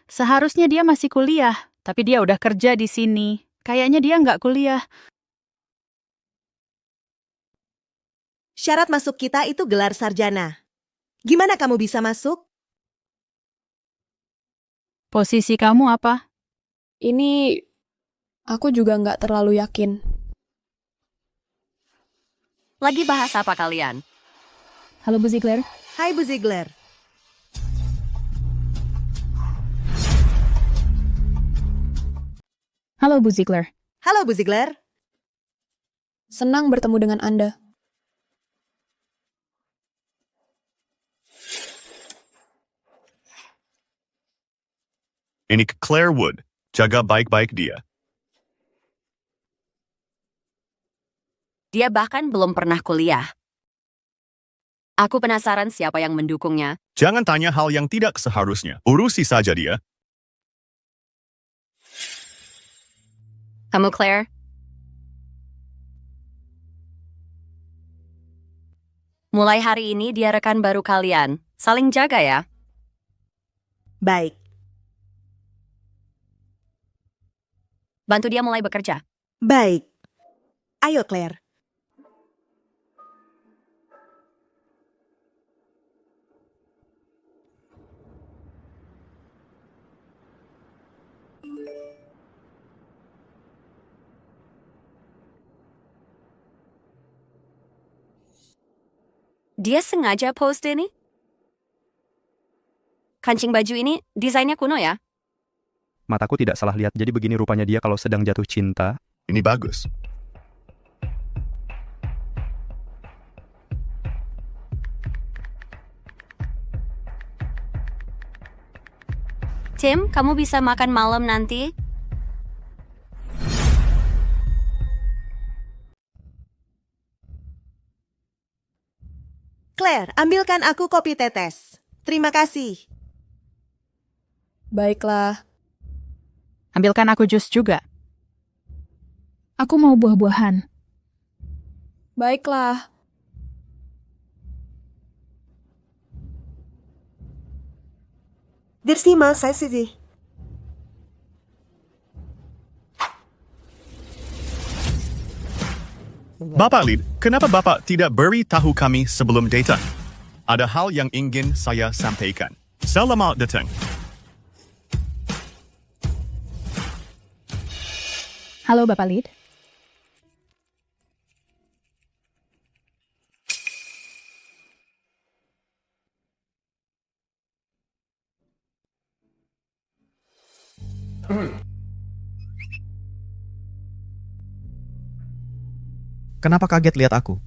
Seharusnya dia masih kuliah, tapi dia udah kerja di sini. Kayaknya dia nggak kuliah. Syarat masuk kita itu gelar sarjana. Gimana kamu bisa masuk? Posisi kamu apa? Ini aku juga nggak terlalu yakin. Lagi bahas apa kalian? Halo Bu Ziegler. Hai Bu Ziegler. Halo Bu Ziegler. Halo Bu Ziegler. Senang bertemu dengan Anda. Ini Claire Wood. Jaga baik-baik dia. Dia bahkan belum pernah kuliah. Aku penasaran siapa yang mendukungnya. Jangan tanya hal yang tidak seharusnya. Urusi saja dia. Kamu Claire? Mulai hari ini dia rekan baru kalian. Saling jaga ya. Baik. Bantu dia mulai bekerja. Baik. Ayo Claire. Dia sengaja post ini? Kancing baju ini desainnya kuno ya? Mataku tidak salah lihat, jadi begini rupanya dia kalau sedang jatuh cinta. Ini bagus. Tim, kamu bisa makan malam nanti? Claire, ambilkan aku kopi tetes. Terima kasih. Baiklah. Ambilkan aku jus juga. Aku mau buah-buahan. Baiklah. Dirsi-ma, saya sih. Bapak Lead, kenapa Bapak tidak beritahu kami sebelum datang? Ada hal yang ingin saya sampaikan. Selamat datang. Halo Bapak Lead. Kenapa kaget lihat aku?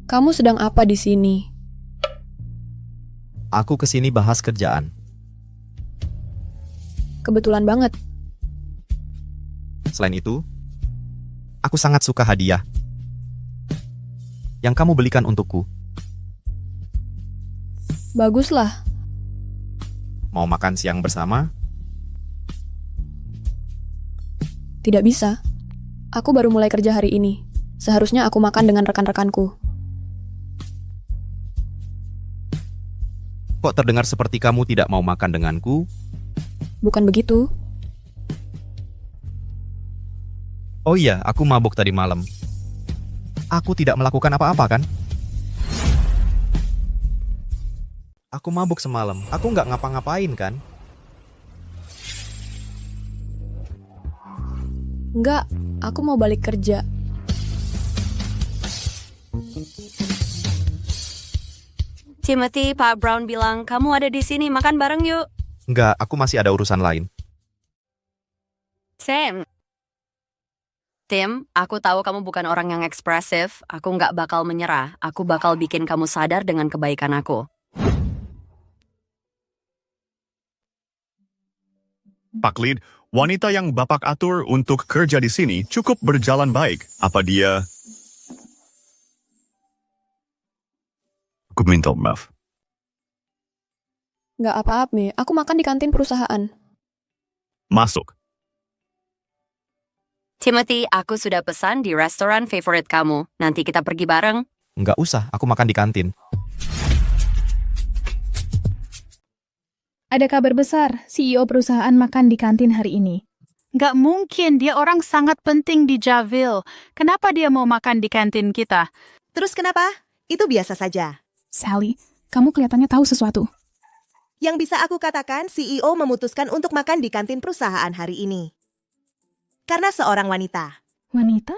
Kamu sedang apa di sini? Aku kesini bahas kerjaan. Kebetulan banget. Selain itu, aku sangat suka hadiah yang kamu belikan untukku. Baguslah. Mau makan siang bersama? Tidak bisa. Aku baru mulai kerja hari ini. Seharusnya aku makan dengan rekan-rekanku. Kok terdengar seperti kamu tidak mau makan denganku? Bukan begitu. Oh iya, aku mabuk tadi malam. Aku tidak melakukan apa-apa kan? Aku mabuk semalam. Aku nggak ngapa-ngapain kan? Enggak, aku mau balik kerja. Timothy, Pak Brown bilang, kamu ada di sini, makan bareng yuk. Nggak, aku masih ada urusan lain. Sam. Tim, aku tahu kamu bukan orang yang ekspresif. Aku nggak bakal menyerah. Aku bakal bikin kamu sadar dengan kebaikan aku. Pak Lead, wanita yang Bapak atur untuk kerja di sini cukup berjalan baik. Apa dia... Aku minta maaf. Nggak apa-apa, Me. Aku makan di kantin perusahaan. Masuk. Timothy, aku sudah pesan di restoran favorit kamu. Nanti kita pergi bareng. Nggak usah, aku makan di kantin. Ada kabar besar, CEO perusahaan makan di kantin hari ini. Nggak mungkin, dia orang sangat penting di Javille. Kenapa dia mau makan di kantin kita? Terus kenapa? Itu biasa saja. Sally, kamu kelihatannya tahu sesuatu. Yang bisa aku katakan, CEO memutuskan untuk makan di kantin perusahaan hari ini. Karena seorang wanita. Wanita?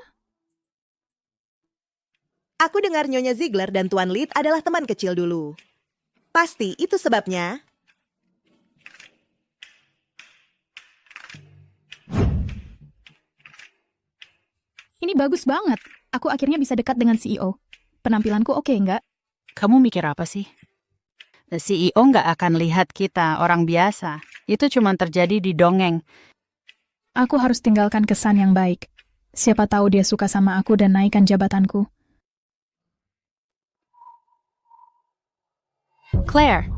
Aku dengar Nyonya Ziegler dan Tuan Lead adalah teman kecil dulu. Pasti itu sebabnya. Ini bagus banget. Aku akhirnya bisa dekat dengan CEO. Penampilanku oke nggak? Kamu mikir apa sih? The CEO nggak akan lihat kita, orang biasa. Itu cuma terjadi di dongeng. Aku harus tinggalkan kesan yang baik. Siapa tahu dia suka sama aku dan naikkan jabatanku. Claire,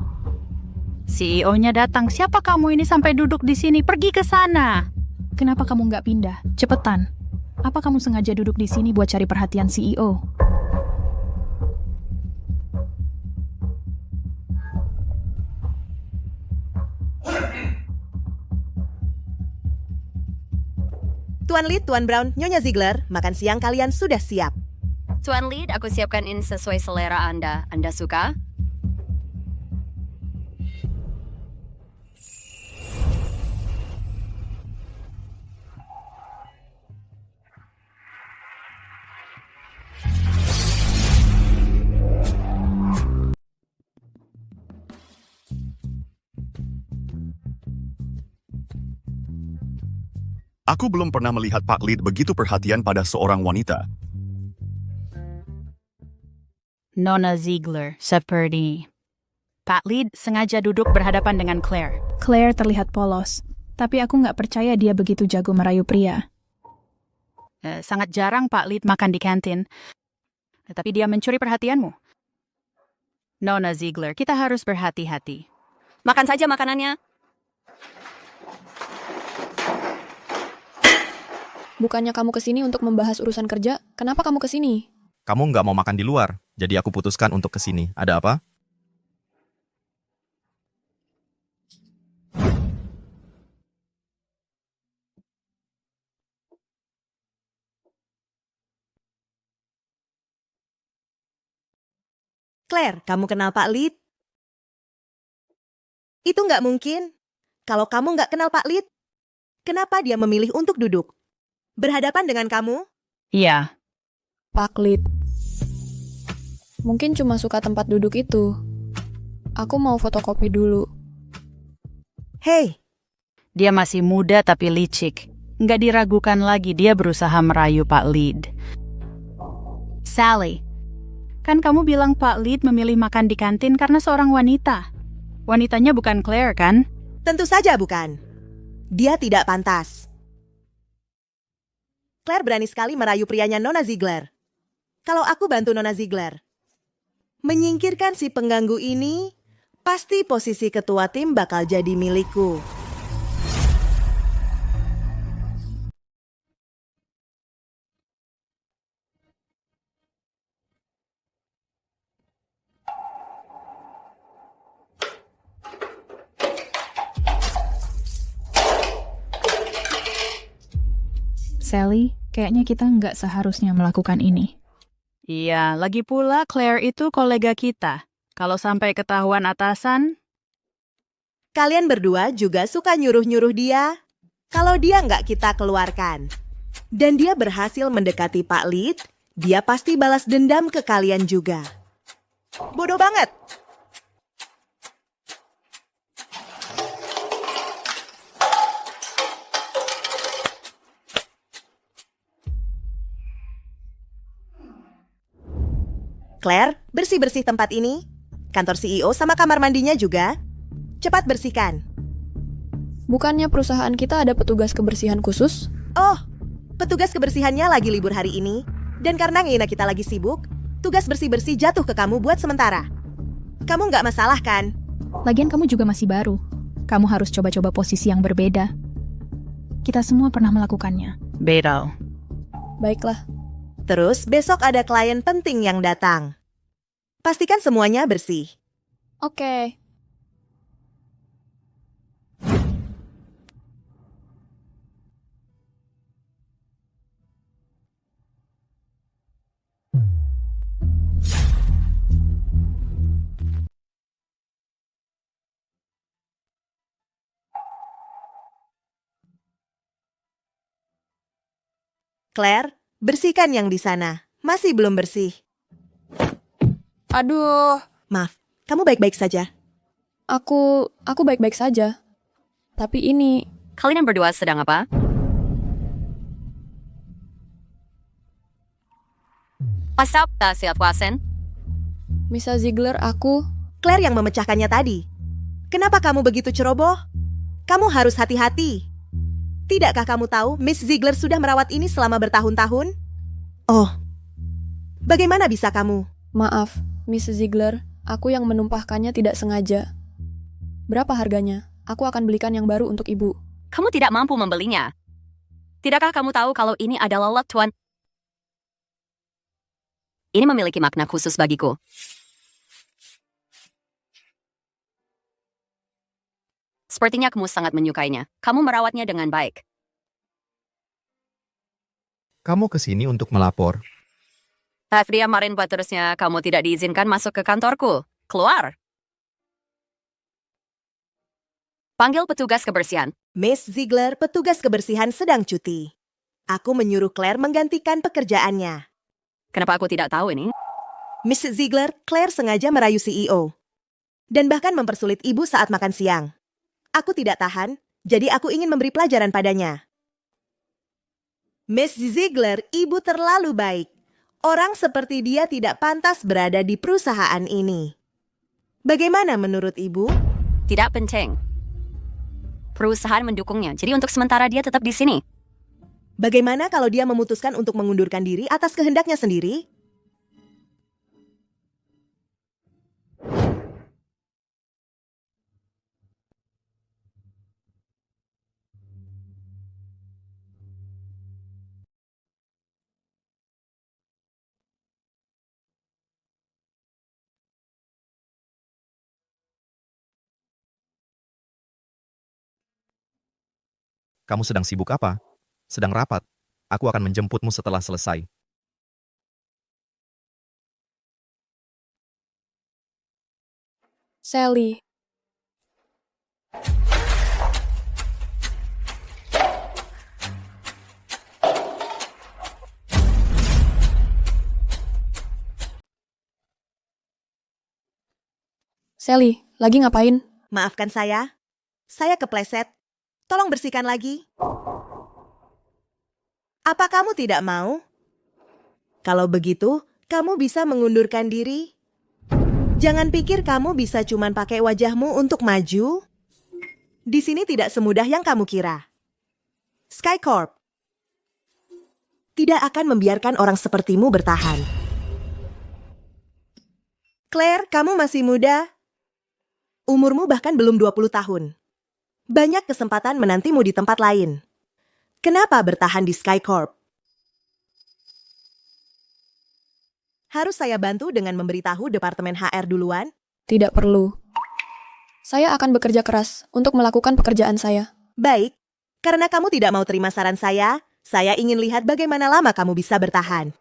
CEO-nya datang. Siapa kamu ini sampai duduk di sini? Pergi ke sana. Kenapa kamu nggak pindah? Cepetan. Apa kamu sengaja duduk di sini buat cari perhatian CEO? Tuan Lead, Tuan Brown, Nyonya Ziegler, makan siang kalian sudah siap. Tuan Lead, aku siapkan ini sesuai selera Anda. Anda suka? Aku Aku belum pernah melihat Pak Lead begitu perhatian pada seorang wanita. Nona Ziegler, seperti. Pak Lead sengaja duduk berhadapan dengan Claire. Claire terlihat polos, tapi aku nggak percaya dia begitu jago merayu pria. Sangat jarang Pak Lead makan di kantin, tapi dia mencuri perhatianmu. Nona Ziegler, kita harus berhati-hati. Makan saja makanannya. Bukannya kamu kesini untuk membahas urusan kerja, kenapa kamu kesini? Kamu nggak mau makan di luar, jadi aku putuskan untuk kesini. Ada apa? Claire, kamu kenal Pak Lead? Itu nggak mungkin. Kalau kamu nggak kenal Pak Lead, kenapa dia memilih untuk duduk berhadapan dengan kamu? Iya. Pak Lead. Mungkin cuma suka tempat duduk itu. Aku mau fotokopi dulu. Hei. Dia masih muda tapi licik. Nggak diragukan lagi dia berusaha merayu Pak Lead. Sally, kan kamu bilang Pak Lead memilih makan di kantin karena seorang wanita. Wanitanya bukan Claire, kan? Tentu saja bukan. Dia tidak pantas. Claire berani sekali merayu prianya Nona Ziegler. Kalau aku bantu Nona Ziegler menyingkirkan si pengganggu ini, pasti posisi ketua tim bakal jadi milikku. Sally, kayaknya kita nggak seharusnya melakukan ini. Iya, lagi pula Claire itu kolega kita. Kalau sampai ketahuan atasan... Kalian berdua juga suka nyuruh-nyuruh dia. Kalau dia nggak kita keluarkan, dan dia berhasil mendekati Pak Lead, dia pasti balas dendam ke kalian juga. Bodoh banget! Claire, bersih-bersih tempat ini. Kantor CEO sama kamar mandinya juga. Cepat bersihkan. Bukannya perusahaan kita ada petugas kebersihan khusus? Oh, petugas kebersihannya lagi libur hari ini. Dan karena Ngina kita lagi sibuk, tugas bersih-bersih jatuh ke kamu buat sementara. Kamu nggak masalah kan? Lagian kamu juga masih baru. Kamu harus coba-coba posisi yang berbeda. Kita semua pernah melakukannya. Beda. Baiklah. Terus besok ada klien penting yang datang. Pastikan semuanya bersih. Oke. Claire, bersihkan yang di sana. Masih belum bersih. Aduh. Maaf, kamu baik-baik saja? Aku baik-baik saja. Tapi ini... Kalian berdua sedang apa? Pasap tak siap wasen? Misa Ziegler, aku... Claire yang memecahkannya tadi. Kenapa kamu begitu ceroboh? Kamu harus hati-hati. Tidakkah kamu tahu Miss Ziegler sudah merawat ini selama bertahun-tahun? Oh, bagaimana bisa kamu? Maaf, Miss Ziegler, aku yang menumpahkannya tidak sengaja. Berapa harganya? Aku akan belikan yang baru untuk ibu. Kamu tidak mampu membelinya. Tidakkah kamu tahu kalau ini adalah lot tuan? Ini memiliki makna khusus bagiku. Sepertinya kamu sangat menyukainya. Kamu merawatnya dengan baik. Kamu kesini untuk melapor. Dia marin terusnya kamu tidak diizinkan masuk ke kantorku. Keluar. Panggil petugas kebersihan. Miss Ziegler, petugas kebersihan sedang cuti. Aku menyuruh Claire menggantikan pekerjaannya. Kenapa aku tidak tahu ini? Miss Ziegler, Claire sengaja merayu CEO. Dan bahkan mempersulit ibu saat makan siang. Aku tidak tahan, jadi aku ingin memberi pelajaran padanya. Miss Ziegler, ibu terlalu baik. Orang seperti dia tidak pantas berada di perusahaan ini. Bagaimana menurut ibu? Tidak penting. Perusahaan mendukungnya, jadi untuk sementara dia tetap di sini. Bagaimana kalau dia memutuskan untuk mengundurkan diri atas kehendaknya sendiri? Kamu sedang sibuk apa? Sedang rapat. Aku akan menjemputmu setelah selesai. Sally. Sally, lagi ngapain? Maafkan saya. Saya kepleset. Tolong bersihkan lagi. Apa kamu tidak mau? Kalau begitu, kamu bisa mengundurkan diri. Jangan pikir kamu bisa cuman pakai wajahmu untuk maju. Di sini tidak semudah yang kamu kira. Skycorp tidak akan membiarkan orang sepertimu bertahan. Claire, kamu masih muda. Umurmu bahkan belum 20 tahun. Banyak kesempatan menantimu di tempat lain. Kenapa bertahan di Skycorp? Harus saya bantu dengan memberitahu Departemen HR duluan? Tidak perlu. Saya akan bekerja keras untuk melakukan pekerjaan saya. Baik, karena kamu tidak mau terima saran saya ingin lihat bagaimana lama kamu bisa bertahan.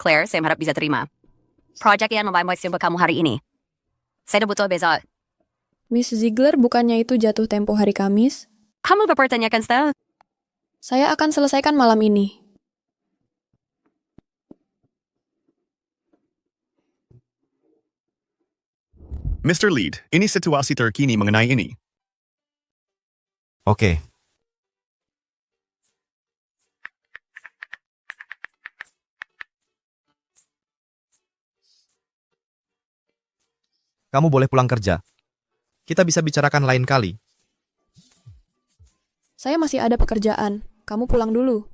Claire, saya harap bisa terima. Proyek yang membawa simbol kamu hari ini. Saya butuh besok. Miss Ziegler, bukannya itu jatuh tempo hari Kamis? Kamu berpertanyakan style? Saya akan selesaikan malam ini. Mr. Lead, ini situasi terkini mengenai ini. Oke. Kamu boleh pulang kerja. Kita bisa bicarakan lain kali. Saya masih ada pekerjaan. Kamu pulang dulu.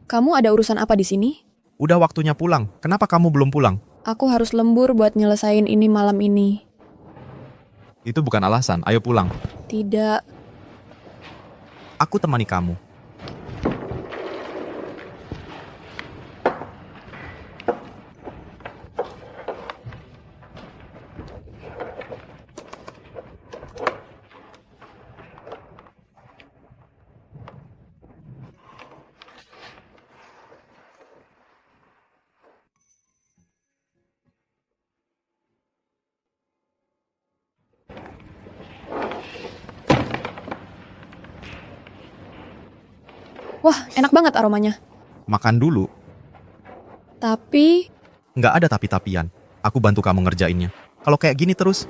Kamu ada urusan apa di sini? Udah waktunya pulang. Kenapa kamu belum pulang? Aku harus lembur buat nyelesain ini malam ini. Itu bukan alasan. Ayo pulang. Tidak. Aku temani kamu. Wah, enak banget aromanya. Makan dulu. Tapi... Nggak ada tapi-tapian. Aku bantu kamu ngerjainnya. Kalau kayak gini terus,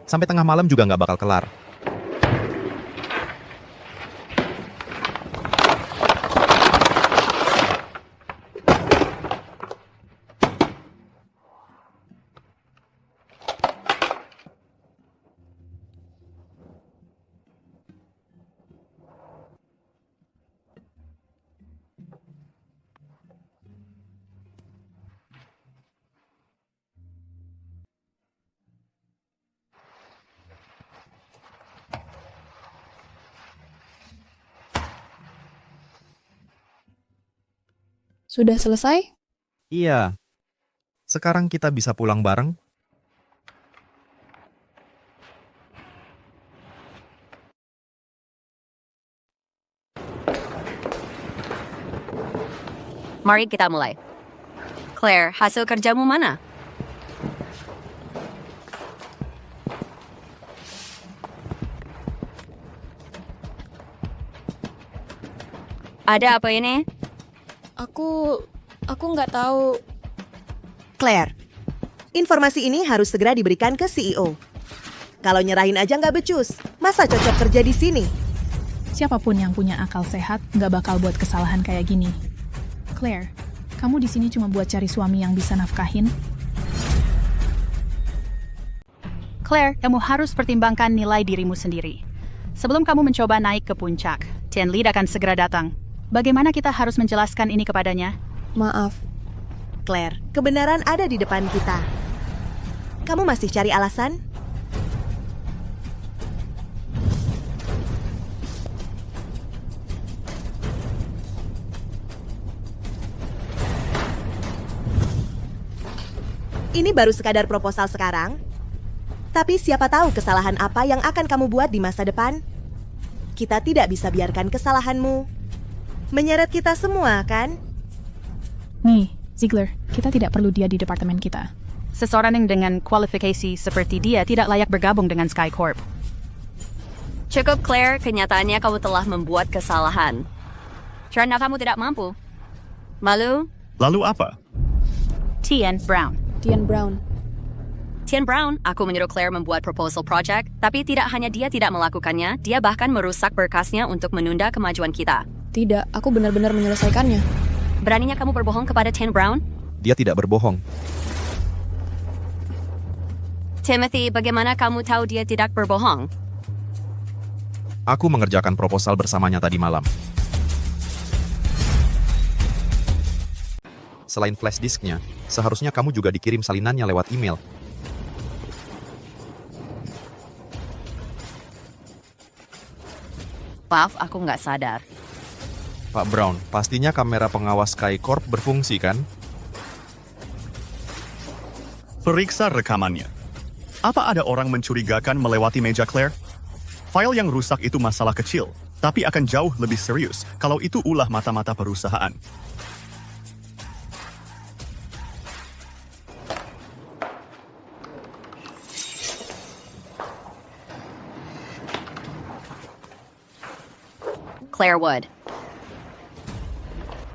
sampai tengah malam juga nggak bakal kelar. Sudah selesai? Iya. Sekarang kita bisa pulang bareng? Mari kita mulai. Claire, hasil kerjamu mana? Ada apa ini? Aku nggak tahu. Claire, informasi ini harus segera diberikan ke CEO. Kalau nyerahin aja nggak becus, masa cocok kerja di sini? Siapapun yang punya akal sehat nggak bakal buat kesalahan kayak gini. Claire, kamu di sini cuma buat cari suami yang bisa nafkahin? Claire, kamu harus pertimbangkan nilai dirimu sendiri. Sebelum kamu mencoba naik ke puncak, team lead akan segera datang. Bagaimana kita harus menjelaskan ini kepadanya? Maaf. Claire, kebenaran ada di depan kita. Kamu masih cari alasan? Ini baru sekadar proposal sekarang. Tapi siapa tahu kesalahan apa yang akan kamu buat di masa depan? Kita tidak bisa biarkan kesalahanmu menyeret kita semua, kan? Nih, Ziegler, kita tidak perlu dia di departemen kita. Seseorang yang dengan kualifikasi seperti dia tidak layak bergabung dengan Sky Corp. Cukup Claire, kenyataannya kamu telah membuat kesalahan. Karena kamu tidak mampu. Malu? Lalu apa? Tian Brown. Tian Brown, aku menyuruh Claire membuat proposal project, tapi tidak hanya dia tidak melakukannya, dia bahkan merusak berkasnya untuk menunda kemajuan kita. Tidak, aku benar-benar menyelesaikannya. Beraninya kamu berbohong kepada Tian Brown? Dia tidak berbohong. Timothy, bagaimana kamu tahu dia tidak berbohong? Aku mengerjakan proposal bersamanya tadi malam. Selain flash disknya, seharusnya kamu juga dikirim salinannya lewat email. Maaf, aku nggak sadar. Pak Brown, pastinya kamera pengawas Sky Corp berfungsi, kan? Periksa rekamannya. Apa ada orang mencurigakan melewati meja Claire? File yang rusak itu masalah kecil, tapi akan jauh lebih serius kalau itu ulah mata-mata perusahaan. Claire Wood.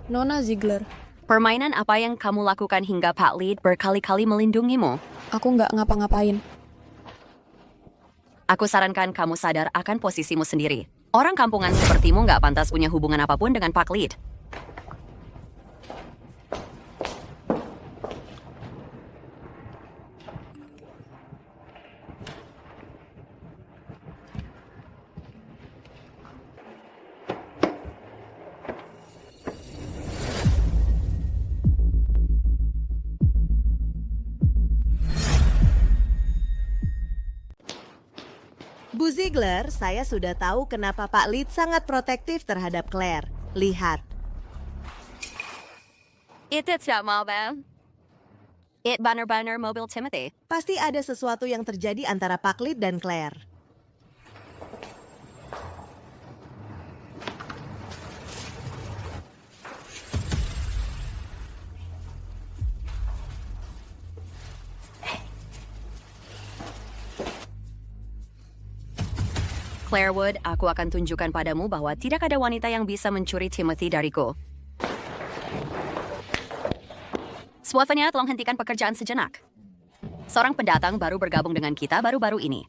Nona Ziegler. Permainan apa yang kamu lakukan hingga Pak Lead berkali-kali melindungimu? Aku nggak ngapa-ngapain. Aku sarankan kamu sadar akan posisimu sendiri. Orang kampungan sepertimu nggak pantas punya hubungan apapun dengan Pak Lead. Bu Ziegler, saya sudah tahu kenapa Pak Lead sangat protektif terhadap Claire. Lihat. Itu tidak mobil. Itu banner-banner mobil Timothy. Pasti ada sesuatu yang terjadi antara Pak Lead dan Claire. Claire Wood, aku akan tunjukkan padamu bahwa tidak ada wanita yang bisa mencuri Timothy dariku. Swafanya, tolong hentikan pekerjaan sejenak. Seorang pendatang baru bergabung dengan kita baru-baru ini.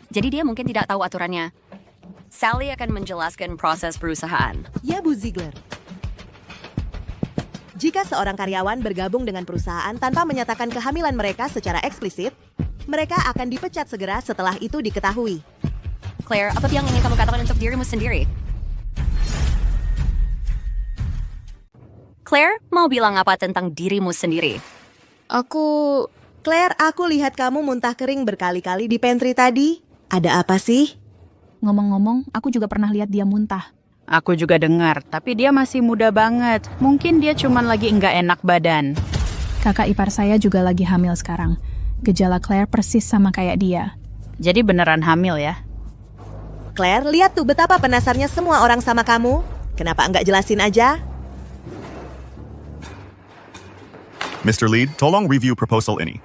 Jadi dia mungkin tidak tahu aturannya. Sally akan menjelaskan proses perusahaan. Ya, Bu Ziegler. Jika seorang karyawan bergabung dengan perusahaan tanpa menyatakan kehamilan mereka secara eksplisit, mereka akan dipecat segera setelah itu diketahui. Claire, apa yang ingin kamu katakan untuk dirimu sendiri? Claire, mau bilang apa tentang dirimu sendiri? Claire, aku lihat kamu muntah kering berkali-kali di pantry tadi. Ada apa sih? Ngomong-ngomong, aku juga pernah lihat dia muntah. Aku juga dengar, tapi dia masih muda banget. Mungkin dia cuman lagi nggak enak badan. Kakak ipar saya juga lagi hamil sekarang. Gejala Claire persis sama kayak dia. Jadi beneran hamil ya? Claire, lihat tuh betapa penasarnya semua orang sama kamu. Kenapa enggak jelasin aja? Mr. Lead, tolong review proposal ini.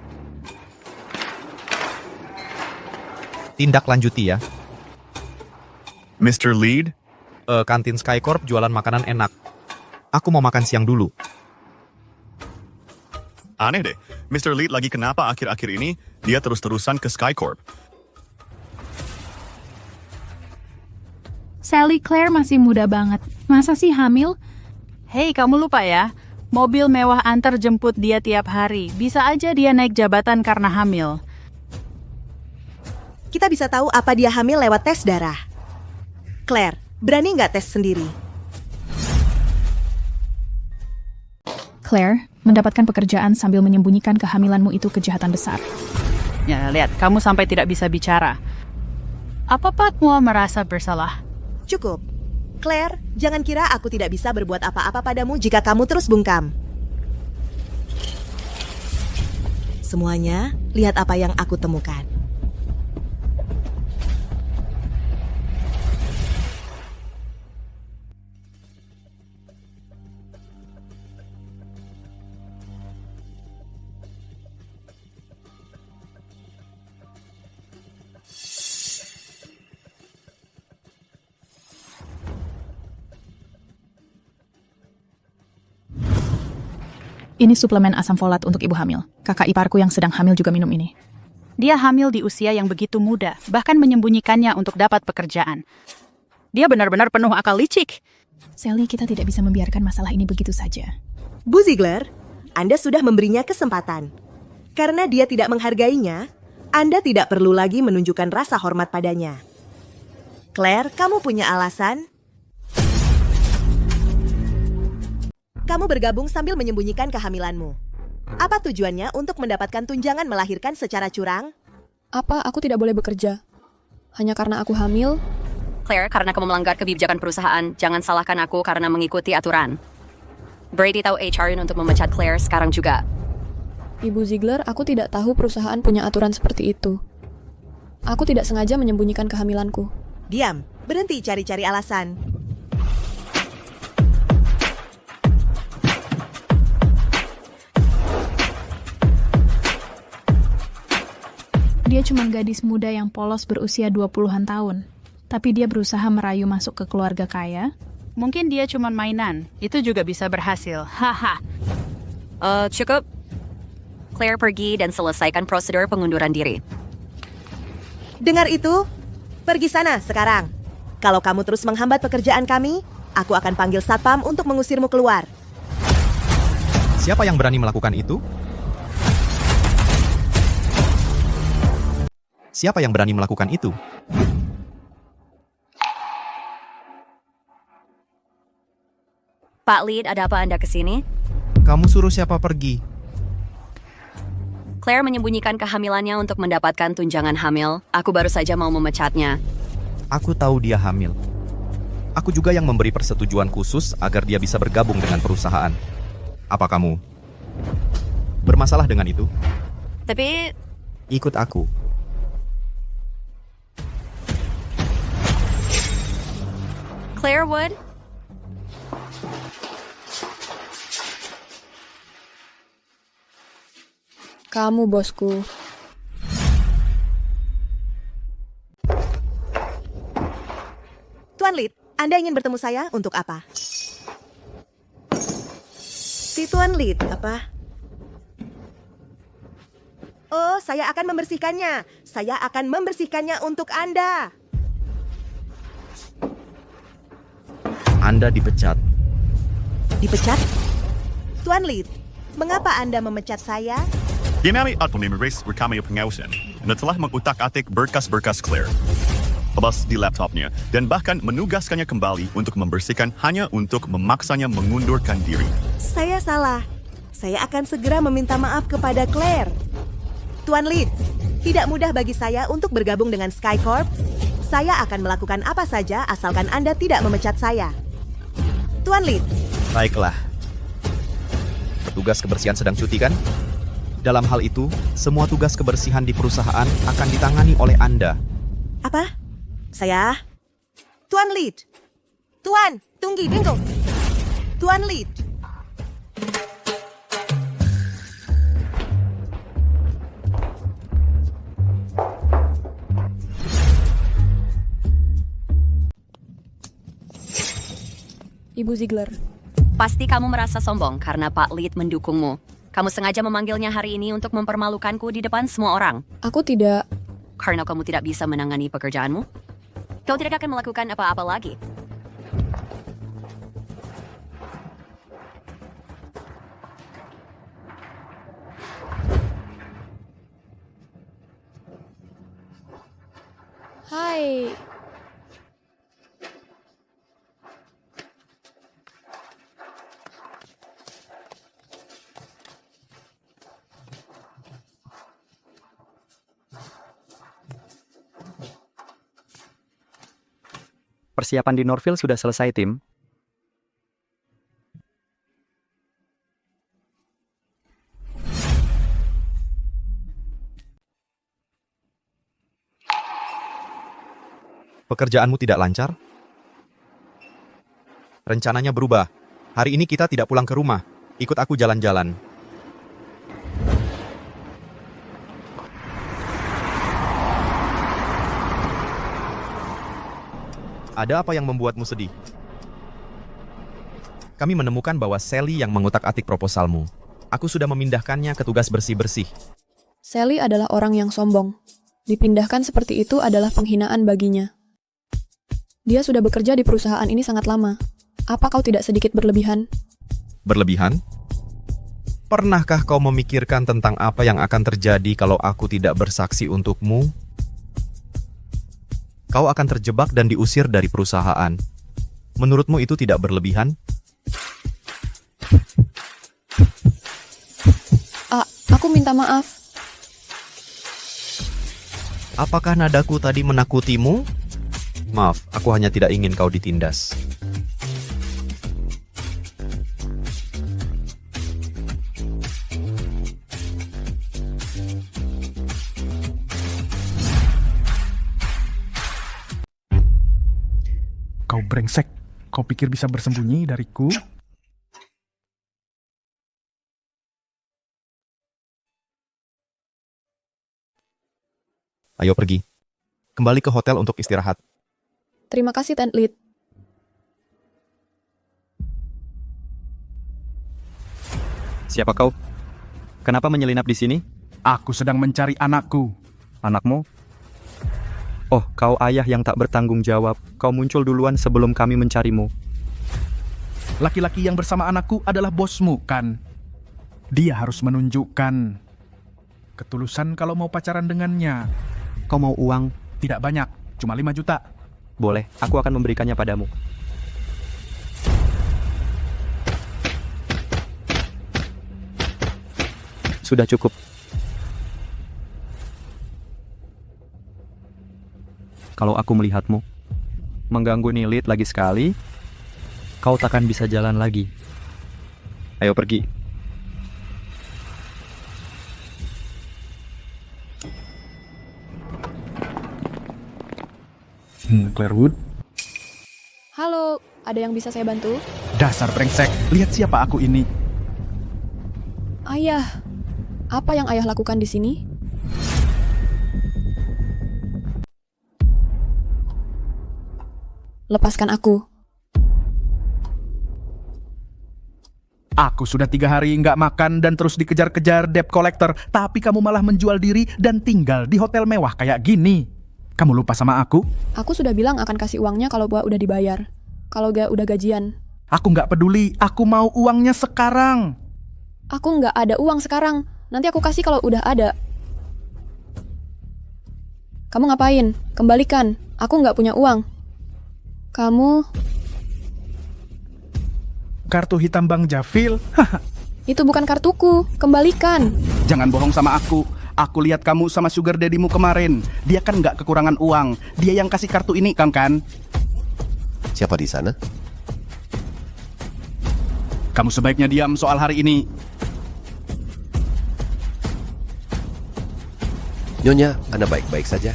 Tindak lanjuti ya. Mr. Lead? Kantin Skycorp jualan makanan enak. Aku mau makan siang dulu. Aneh deh, Mr. Lead lagi kenapa akhir-akhir ini dia terus-terusan ke Skycorp. Sally Claire masih muda banget. Masa sih hamil? Hei, kamu lupa ya? Mobil mewah antar jemput dia tiap hari. Bisa aja dia naik jabatan karena hamil. Kita bisa tahu apa dia hamil lewat tes darah. Claire, berani nggak tes sendiri? Claire, mendapatkan pekerjaan sambil menyembunyikan kehamilanmu itu kejahatan besar. Ya, lihat, kamu sampai tidak bisa bicara. Apa Patmo merasa bersalah? Cukup. Claire, jangan kira aku tidak bisa berbuat apa-apa padamu jika kamu terus bungkam. Semuanya, lihat apa yang aku temukan. Ini suplemen asam folat untuk ibu hamil. Kakak iparku yang sedang hamil juga minum ini. Dia hamil di usia yang begitu muda, bahkan menyembunyikannya untuk dapat pekerjaan. Dia benar-benar penuh akal licik. Sally, kita tidak bisa membiarkan masalah ini begitu saja. Bu Ziegler, Anda sudah memberinya kesempatan. Karena dia tidak menghargainya, Anda tidak perlu lagi menunjukkan rasa hormat padanya. Claire, kamu punya alasan? Kamu bergabung sambil menyembunyikan kehamilanmu. Apa tujuannya untuk mendapatkan tunjangan melahirkan secara curang? Apa aku tidak boleh bekerja? Hanya karena aku hamil? Claire, karena kamu melanggar kebijakan perusahaan, jangan salahkan aku karena mengikuti aturan. Brady tahu HR untuk memecat Claire sekarang juga. Ibu Ziegler, aku tidak tahu perusahaan punya aturan seperti itu. Aku tidak sengaja menyembunyikan kehamilanku. Diam, berhenti cari-cari alasan. Dia cuma gadis muda yang polos berusia 20-an tahun. Tapi dia berusaha merayu masuk ke keluarga kaya. Mungkin dia cuma mainan. Itu juga bisa berhasil. Haha. Cukup. Claire pergi dan selesaikan prosedur pengunduran diri. Dengar itu? Pergi sana sekarang. Kalau kamu terus menghambat pekerjaan kami, aku akan panggil satpam untuk mengusirmu keluar. Siapa yang berani melakukan itu? Siapa yang berani melakukan itu? Pak Lead, ada apa Anda kesini? Kamu suruh siapa pergi? Claire menyembunyikan kehamilannya untuk mendapatkan tunjangan hamil. Aku baru saja mau memecatnya. Aku tahu dia hamil. Aku juga yang memberi persetujuan khusus agar dia bisa bergabung dengan perusahaan. Apa kamu bermasalah dengan itu? Tapi... Ikut aku. Claire Wood? Kamu, bosku. Tuan Lead, Anda ingin bertemu saya untuk apa? Si Tuan Lead, apa? Oh, saya akan membersihkannya. Saya akan membersihkannya untuk Anda. Anda dipecat. Dipecat? Tuan Lead, mengapa Anda memecat saya? Ginamit at pemiris kami pengawasan na telah mengutak-atik berkas-berkas Claire. Lepas di laptopnya dan bahkan menugaskannya kembali untuk membersihkan hanya untuk memaksanya mengundurkan diri. Saya salah. Saya akan segera meminta maaf kepada Claire. Tuan Lead, tidak mudah bagi saya untuk bergabung dengan Skycorp. Saya akan melakukan apa saja asalkan Anda tidak memecat saya. Tuan Lead. Baiklah. Petugas kebersihan sedang cuti kan? Dalam hal itu, semua tugas kebersihan di perusahaan akan ditangani oleh Anda. Apa? Saya? Tuan Lead. Tuan, tunggu, tunggu. Tuan Lead. Ibu Ziegler. Pasti kamu merasa sombong karena Pak Lead mendukungmu. Kamu sengaja memanggilnya hari ini untuk mempermalukanku di depan semua orang. Aku tidak... Karena kamu tidak bisa menangani pekerjaanmu? Kau tidak akan melakukan apa-apa lagi. Hai. Persiapan di Norville sudah selesai, tim. Pekerjaanmu tidak lancar? Rencananya berubah. Hari ini kita tidak pulang ke rumah. Ikut aku jalan-jalan. Ada apa yang membuatmu sedih? Kami menemukan bahwa Sally yang mengutak-atik proposalmu. Aku sudah memindahkannya ke tugas bersih-bersih. Sally adalah orang yang sombong. Dipindahkan seperti itu adalah penghinaan baginya. Dia sudah bekerja di perusahaan ini sangat lama. Apa kau tidak sedikit berlebihan? Berlebihan? Pernahkah kau memikirkan tentang apa yang akan terjadi kalau aku tidak bersaksi untukmu? Kau akan terjebak dan diusir dari perusahaan. Menurutmu itu tidak berlebihan? Aku minta maaf. Apakah nadaku tadi menakutimu? Maaf, aku hanya tidak ingin kau ditindas. Kau brengsek. Kau pikir bisa bersembunyi dariku? Ayo pergi. Kembali ke hotel untuk istirahat. Terima kasih, Tent Lead. Siapa kau? Kenapa menyelinap di sini? Aku sedang mencari anakku. Anakmu? Oh, kau ayah yang tak bertanggung jawab. Kau muncul duluan sebelum kami mencarimu. Laki-laki yang bersama anakku adalah bosmu, kan? Dia harus menunjukkan ketulusan kalau mau pacaran dengannya. Kau mau uang? Tidak banyak, cuma 5 juta. Boleh, aku akan memberikannya padamu. Sudah cukup. Kalau aku melihatmu mengganggu Nilit lagi sekali, kau takkan bisa jalan lagi. Ayo pergi. Clairwood? Halo, ada yang bisa saya bantu? Dasar brengsek, lihat siapa aku ini. Ayah, apa yang ayah lakukan di sini? Lepaskan aku. Aku sudah 3 hari nggak makan dan terus dikejar-kejar debt collector, tapi kamu malah menjual diri dan tinggal di hotel mewah kayak gini. Kamu lupa sama aku? Aku sudah bilang akan kasih uangnya kalau gua udah dibayar. Kalau gak udah gajian. Aku nggak peduli, aku mau uangnya sekarang. Aku nggak ada uang sekarang. Nanti aku kasih kalau udah ada. Kamu ngapain? Kembalikan. Aku nggak punya uang. Kamu... Kartu hitam Bang Jafil? Itu bukan kartuku. Kembalikan. Jangan bohong sama aku. Aku lihat kamu sama sugar daddy-mu kemarin. Dia kan nggak kekurangan uang. Dia yang kasih kartu ini, kan? Siapa di sana? Kamu sebaiknya diam soal hari ini. Nyonya, Anda baik-baik saja.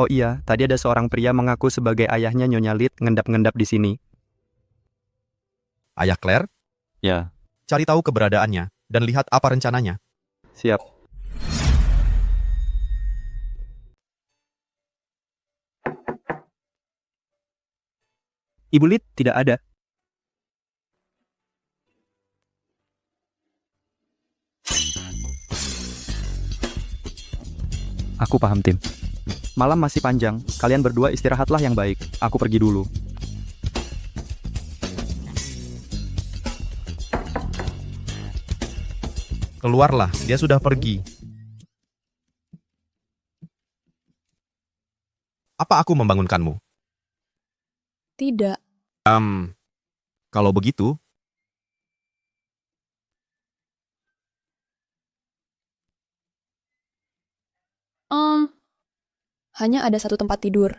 Oh iya, tadi ada seorang pria mengaku sebagai ayahnya Nyonya Lead ngendap-ngendap di sini. Ayah Claire? Ya. Cari tahu keberadaannya dan lihat apa rencananya. Siap. Ibu Lid tidak ada. Aku paham, Tim. Malam masih panjang, kalian berdua istirahatlah yang baik. Aku pergi dulu. Keluarlah, dia sudah pergi. Apa aku membangunkanmu? Tidak. Kalau begitu, hanya ada satu tempat tidur.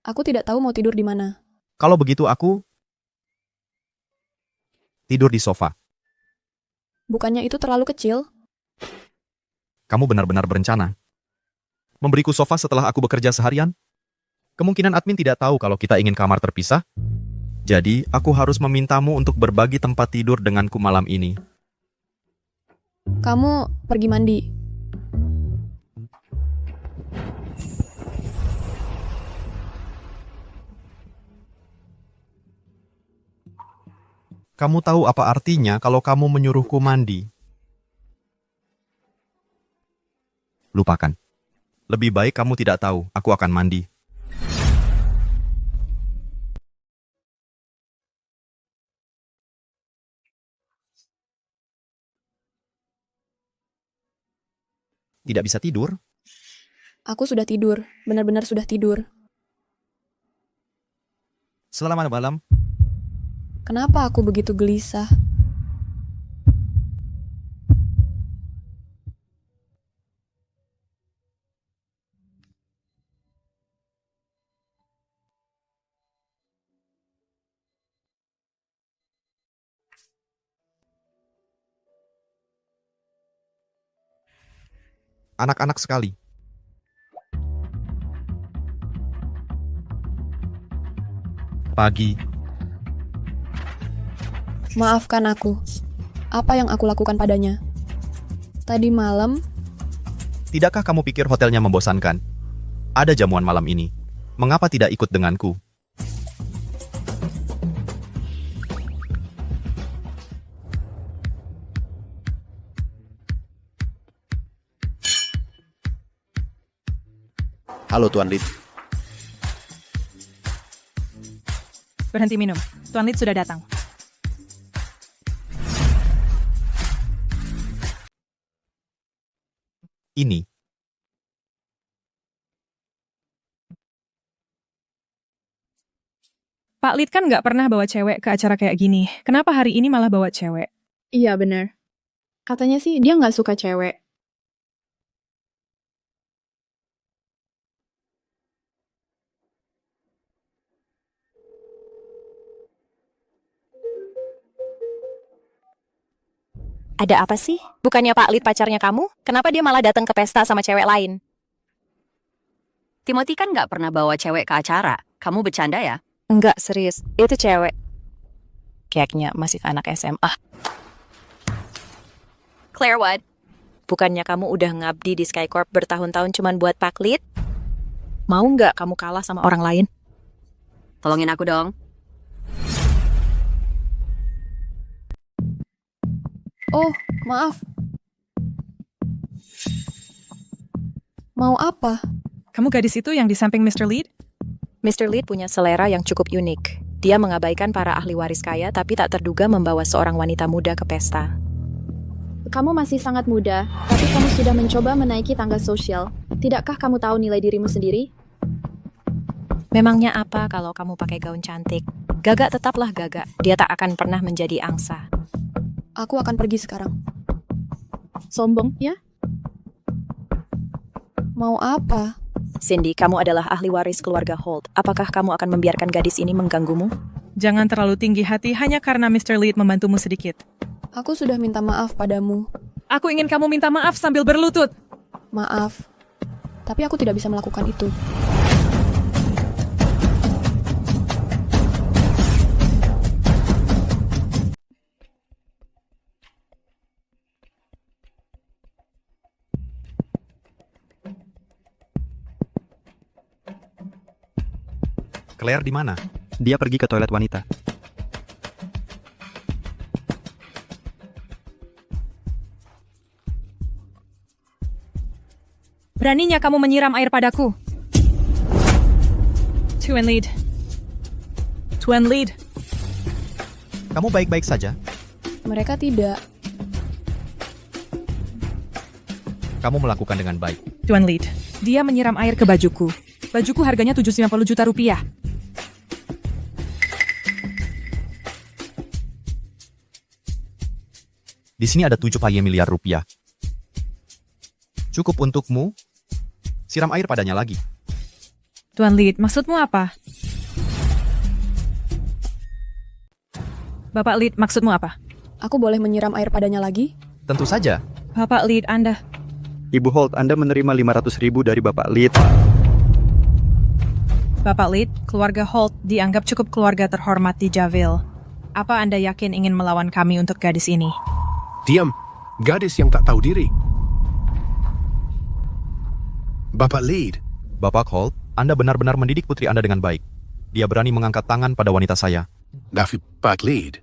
Aku tidak tahu mau tidur di mana. kalau begitu aku tidur di sofa. Bukannya itu terlalu kecil? Kamu benar-benar berencana memberiku sofa setelah aku bekerja seharian? Kemungkinan admin tidak tahu kalau kita ingin kamar terpisah. Jadi, aku harus memintamu untuk berbagi tempat tidur denganku malam ini. Kamu pergi mandi. Kamu tahu apa artinya kalau kamu menyuruhku mandi? Lupakan. Lebih baik kamu tidak tahu, aku akan mandi. Tidak bisa tidur? Aku sudah tidur, benar-benar sudah tidur. Selamat malam. Kenapa aku begitu gelisah? Anak-anak sekali. Pagi. Maafkan aku. Apa yang aku lakukan padanya? Tadi malam, Tidakkah kamu pikir hotelnya membosankan? Ada jamuan malam ini. Mengapa tidak ikut denganku? Halo Tuan Lid. Berhenti minum. Tuan Lid sudah datang. Ini. Pak Lid kan nggak pernah bawa cewek ke acara kayak gini. Kenapa hari ini malah bawa cewek? Iya bener. Katanya sih dia nggak suka cewek. Ada apa sih? Bukannya Pak Lid pacarnya kamu? Kenapa dia malah datang ke pesta sama cewek lain? Timothy kan nggak pernah bawa cewek ke acara. Kamu bercanda ya? Enggak, serius. Itu cewek. Kayaknya masih anak SMA. Claire what? Bukannya kamu udah ngabdi di Skycorp bertahun-tahun cuman buat Pak Lid? Mau nggak kamu kalah sama orang lain? Tolongin aku dong. oh, maaf. Mau apa? Kamu gadis itu yang di samping Mr. Lid? Mr. Lid punya selera yang cukup unik. Dia mengabaikan para ahli waris kaya tapi tak terduga membawa seorang wanita muda ke pesta. Kamu masih sangat muda, tapi kamu sudah mencoba menaiki tangga sosial. Tidakkah kamu tahu nilai dirimu sendiri? Memangnya apa kalau kamu pakai gaun cantik? Gagak tetaplah gagak. Dia tak akan pernah menjadi angsa. Aku akan pergi sekarang. Sombong, ya? Mau apa? Cindy, kamu adalah ahli waris keluarga Holt. Apakah kamu akan membiarkan gadis ini mengganggumu? Jangan terlalu tinggi hati hanya karena Mr. Lid membantumu sedikit. Aku sudah minta maaf padamu. Aku ingin kamu minta maaf sambil berlutut. Maaf. Tapi aku tidak bisa melakukan itu. Claire di mana? Dia pergi ke toilet wanita. Beraninya kamu menyiram air padaku. Tuan Lead. Tuan Lead. Kamu baik-baik saja? Mereka tidak. Kamu melakukan dengan baik. Tuan Lead, dia menyiram air ke bajuku. Bajuku harganya 750 juta rupiah. Di sini ada 7 miliar rupiah. Cukup untukmu. Siram air padanya lagi. Tuan Lead, maksudmu apa? Bapak Lead, maksudmu apa? Aku boleh menyiram air padanya lagi? Tentu saja. Bapak Lead, Anda. Ibu Holt, Anda menerima 500.000 dari Bapak Lead. Bapak Lead, keluarga Holt dianggap cukup keluarga terhormat di Javille. Apa Anda yakin ingin melawan kami untuk gadis ini? Diam, gadis yang tak tahu diri. Bapak Lead. Bapak Holt, Anda benar-benar mendidik putri Anda dengan baik. Dia berani mengangkat tangan pada wanita saya. Tapi Pak Lead,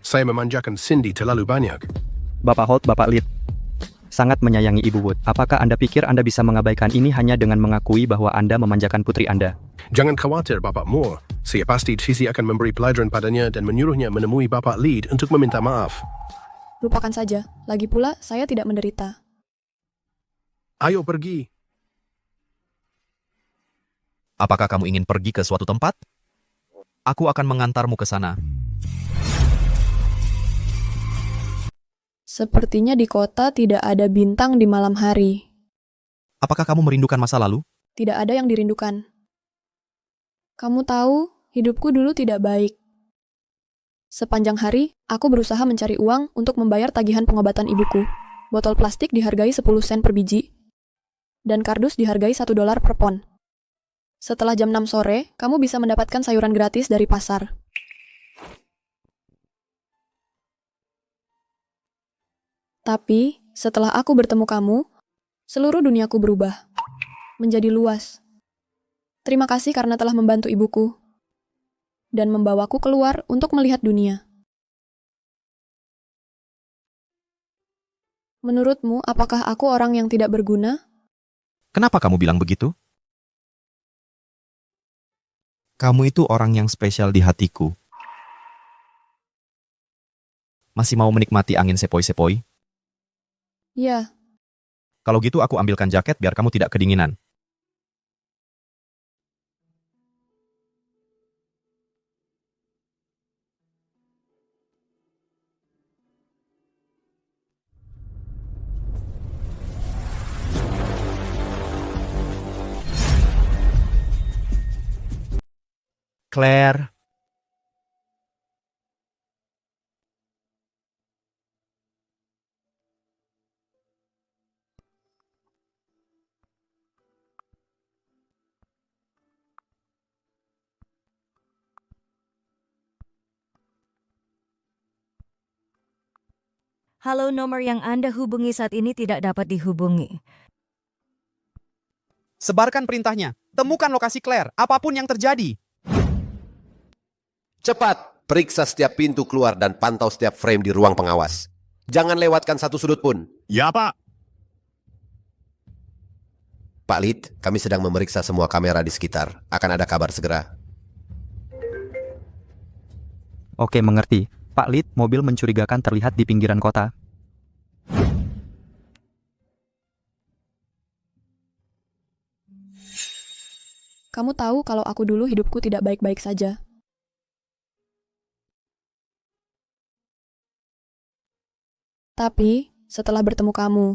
saya memanjakan Cindy terlalu banyak. Bapak Holt, Bapak Lead. Sangat menyayangi Ibu Wood. Apakah Anda pikir Anda bisa mengabaikan ini hanya dengan mengakui bahwa Anda memanjakan putri Anda? Jangan khawatir Bapak Moore. Saya pasti Sisi akan memberi pelajaran padanya dan menyuruhnya menemui Bapak Lead untuk meminta maaf. Lupakan saja. Lagi pula, saya tidak menderita. Ayo pergi. Apakah kamu ingin pergi ke suatu tempat? Aku akan mengantarmu ke sana. Sepertinya di kota tidak ada bintang di malam hari. Apakah kamu merindukan masa lalu? Tidak ada yang dirindukan. Kamu tahu, hidupku dulu tidak baik. Sepanjang hari, aku berusaha mencari uang untuk membayar tagihan pengobatan ibuku. Botol plastik dihargai 10 sen per biji, dan kardus dihargai $1 per pon. Setelah jam 6 sore, kamu bisa mendapatkan sayuran gratis dari pasar. Tapi, setelah aku bertemu kamu, seluruh duniaku berubah. Menjadi luas. Terima kasih karena telah membantu ibuku. Dan membawaku keluar untuk melihat dunia. Menurutmu, apakah aku orang yang tidak berguna? Kenapa kamu bilang begitu? Kamu itu orang yang spesial di hatiku. Masih mau menikmati angin sepoi-sepoi? Ya. Kalau gitu aku ambilkan jaket biar kamu tidak kedinginan. Claire. Halo, nomor yang Anda hubungi saat ini tidak dapat dihubungi. Sebarkan perintahnya. Temukan lokasi Claire, apapun yang terjadi. Cepat, periksa setiap pintu keluar dan pantau setiap frame di ruang pengawas. Jangan lewatkan satu sudut pun. Ya, Pak. Pak Lead, kami sedang memeriksa semua kamera di sekitar. Akan ada kabar segera. Oke, mengerti. Pak Lead, mobil mencurigakan terlihat di pinggiran kota. Kamu tahu kalau aku dulu hidupku tidak baik-baik saja. Tapi, setelah bertemu kamu,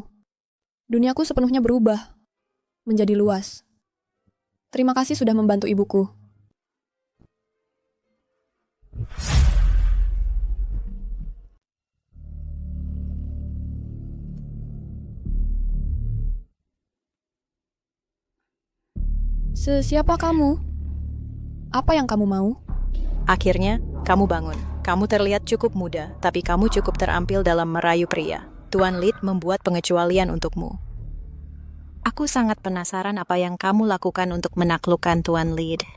duniaku sepenuhnya berubah, menjadi luas. Terima kasih sudah membantu ibuku. Siapa kamu? Apa yang kamu mau? Akhirnya, kamu bangun. Kamu terlihat cukup muda, tapi kamu cukup terampil dalam merayu pria. Tuan Lead membuat pengecualian untukmu. Aku sangat penasaran apa yang kamu lakukan untuk menaklukkan Tuan Lead.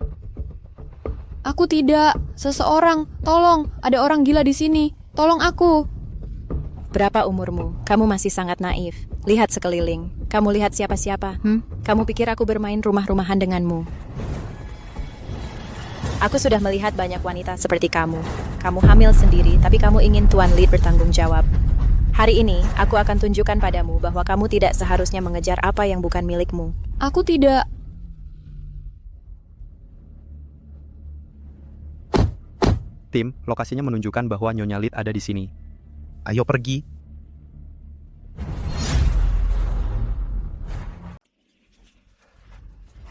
Aku tidak. Seseorang. Tolong, ada orang gila di sini. Tolong aku. Berapa umurmu? Kamu masih sangat naif. Lihat sekeliling. Kamu lihat siapa-siapa? Kamu pikir aku bermain rumah-rumahan denganmu? Aku sudah melihat banyak wanita seperti kamu. Kamu hamil sendiri, tapi kamu ingin Tuan Lead bertanggung jawab. Hari ini, aku akan tunjukkan padamu bahwa kamu tidak seharusnya mengejar apa yang bukan milikmu. Aku tidak. Tim, lokasinya menunjukkan bahwa Nyonya Lid ada di sini. Ayo pergi.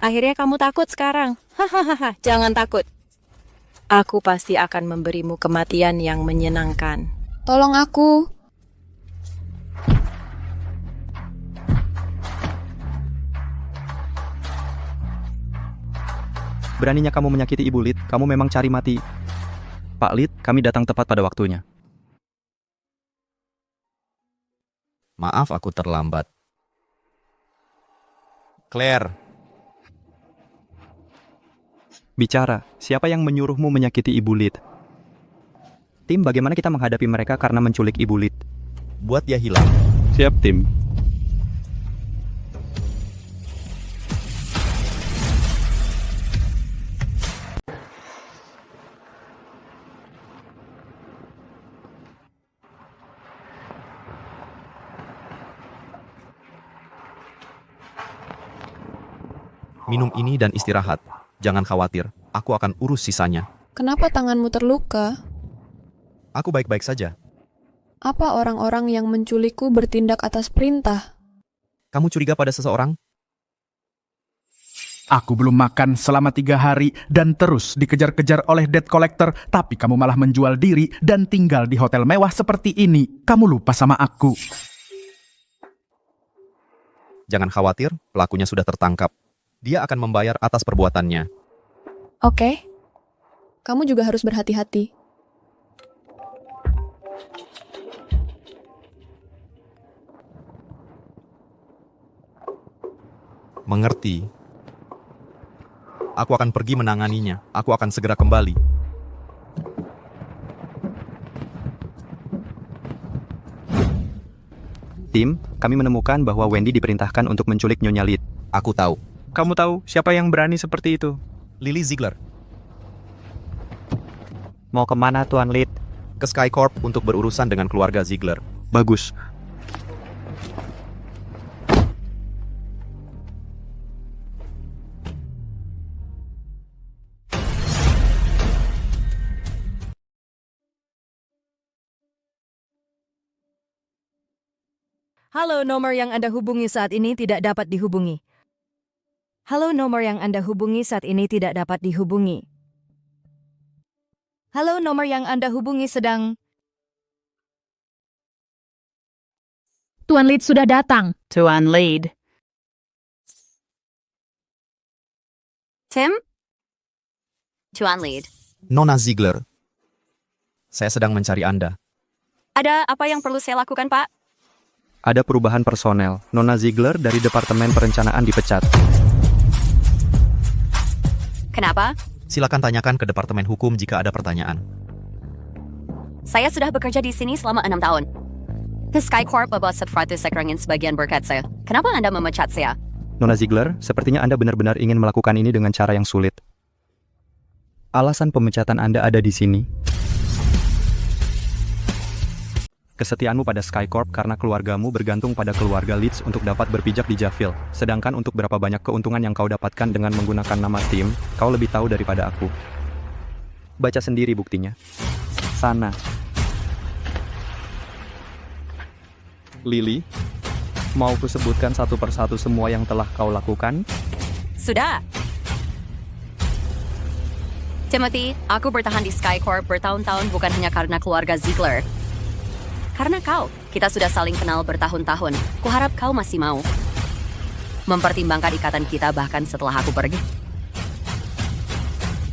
Akhirnya kamu takut sekarang. Hahaha, jangan takut. Aku pasti akan memberimu kematian yang menyenangkan. Tolong aku. Beraninya kamu menyakiti Ibu Lid, kamu memang cari mati. Pak Lid, kami datang tepat pada waktunya. Maaf aku terlambat. Claire. Bicara, siapa yang menyuruhmu menyakiti Ibu Lid? Tim, bagaimana kita menghadapi mereka karena menculik Ibu Lid? Buat dia hilang. Siap, tim. Minum ini dan istirahat. Jangan khawatir, aku akan urus sisanya. Kenapa tanganmu terluka? Aku baik-baik saja. Apa orang-orang yang menculikku bertindak atas perintah? Kamu curiga pada seseorang? Aku belum makan selama 3 hari dan terus dikejar-kejar oleh debt collector, tapi kamu malah menjual diri dan tinggal di hotel mewah seperti ini. Kamu lupa sama aku. Jangan khawatir, pelakunya sudah tertangkap. Dia akan membayar atas perbuatannya. Oke. Kamu juga harus berhati-hati. Mengerti. Aku akan pergi menanganinya. Aku akan segera kembali. Tim, kami menemukan bahwa Wendy diperintahkan untuk menculik Nyonya Lid. Aku tahu. Kamu tahu siapa yang berani seperti itu? Lily Ziegler. Mau kemana, Tuan Lid? Ke Sky Corp untuk berurusan dengan keluarga Ziegler. Bagus. Halo, nomor yang Anda hubungi saat ini tidak dapat dihubungi. Halo, nomor yang Anda hubungi saat ini tidak dapat dihubungi. Halo, nomor yang Anda hubungi sedang... Tuan Lead sudah datang. Tuan Lead. Tim? Tuan Lead. Nona Ziegler. Saya sedang mencari Anda. Ada apa yang perlu saya lakukan, Pak? Ada perubahan personel. Nona Ziegler dari Departemen Perencanaan dipecat. Kenapa? Silakan tanyakan ke Departemen Hukum jika ada pertanyaan. Saya sudah bekerja di sini selama 6 tahun. The Sky Corp bawa 100 sekarangin sebagian berkat saya. Kenapa Anda memecat saya? Nona Ziegler, sepertinya Anda benar-benar ingin melakukan ini dengan cara yang sulit. Alasan pemecatan Anda ada di sini. Kesetiaanmu pada Sky Corp karena keluargamu bergantung pada keluarga Leeds untuk dapat berpijak di Javille. Sedangkan untuk berapa banyak keuntungan yang kau dapatkan dengan menggunakan nama tim, kau lebih tahu daripada aku. Baca sendiri buktinya. Sana. Lily, mau kusebutkan satu persatu semua yang telah kau lakukan? Sudah. Timothy, aku bertahan di Sky Corp bertahun-tahun bukan hanya karena keluarga Ziegler. Karena kau, kita sudah saling kenal bertahun-tahun. Kuharap kau masih mau mempertimbangkan ikatan kita bahkan setelah aku pergi.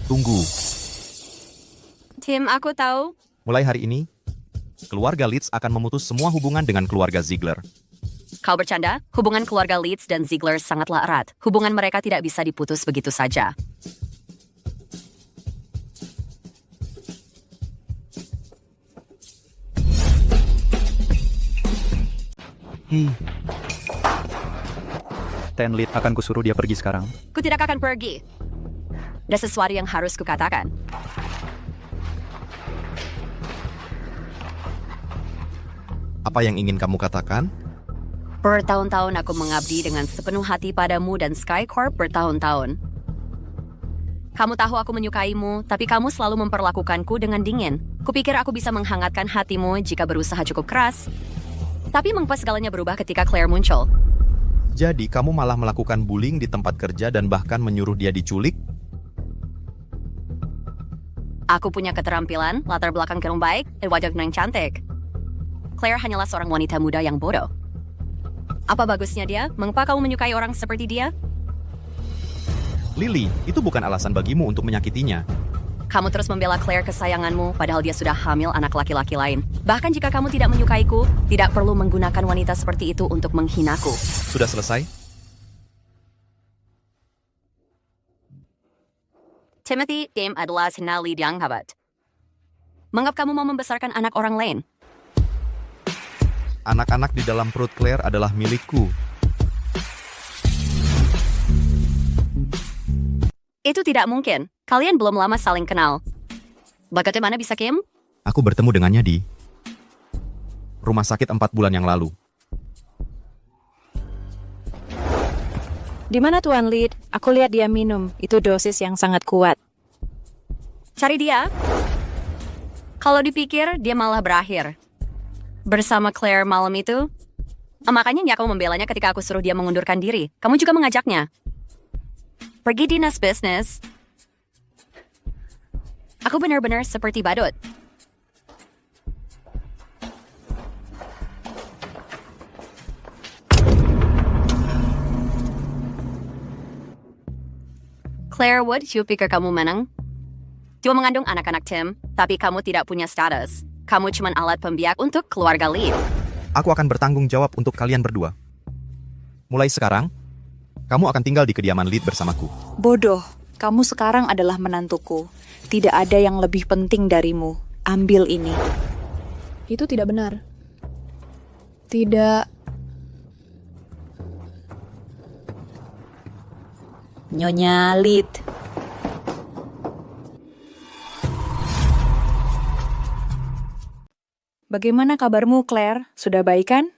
Tunggu. Tim, aku tahu. Mulai hari ini, keluarga Leeds akan memutus semua hubungan dengan keluarga Ziegler. Kau bercanda? Hubungan keluarga Leeds dan Ziegler sangatlah erat. Hubungan mereka tidak bisa diputus begitu saja. Ten Lead akan kusuruh dia pergi sekarang. Ku tidak akan pergi. Ada sesuatu yang harus kukatakan. Apa yang ingin kamu katakan? Bertahun-tahun aku mengabdi dengan sepenuh hati padamu dan Skycorp bertahun-tahun. Kamu tahu aku menyukaimu, tapi kamu selalu memperlakukanku dengan dingin. Kupikir aku bisa menghangatkan hatimu jika berusaha cukup keras. Tapi mengapa segalanya berubah ketika Claire muncul? Jadi kamu malah melakukan bullying di tempat kerja dan bahkan menyuruh dia diculik? Aku punya keterampilan, latar belakang yang baik, dan wajah yang cantik. Claire hanyalah seorang wanita muda yang bodoh. Apa bagusnya dia? Mengapa kamu menyukai orang seperti dia? Lily, itu bukan alasan bagimu untuk menyakitinya. Kamu terus membela Claire kesayanganmu, padahal dia sudah hamil anak laki-laki lain. Bahkan jika kamu tidak menyukaiku, tidak perlu menggunakan wanita seperti itu untuk menghinaku. Sudah selesai? Timothy, Game adalah senali yang hebat. Mengapa kamu mau membesarkan anak orang lain? Anak-anak di dalam perut Claire adalah milikku. Itu tidak mungkin. Kalian belum lama saling kenal. Bagaimana bisa, Kim? Aku bertemu dengannya di rumah sakit 4 bulan yang lalu. Di mana Tuan Lead? Aku lihat dia minum. Itu dosis yang sangat kuat. Cari dia. Kalau dipikir, dia malah berakhir. Bersama Claire malam itu. Makanya ya kamu membelanya ketika aku suruh dia mengundurkan diri. Kamu juga mengajaknya. Pergi dinas bisnis. Aku benar-benar seperti badut. Claire Wood, you pikir kamu menang? Dia mengandung anak-anak Tim, tapi kamu tidak punya status. Kamu cuma alat pembiak untuk keluarga Lead. Aku akan bertanggung jawab untuk kalian berdua. Mulai sekarang, kamu akan tinggal di kediaman Lead bersamaku. Bodoh, kamu sekarang adalah menantuku. Tidak ada yang lebih penting darimu. Ambil ini. Itu tidak benar. Tidak. Nyonya Lead. Bagaimana kabarmu, Claire? Sudah baik kan?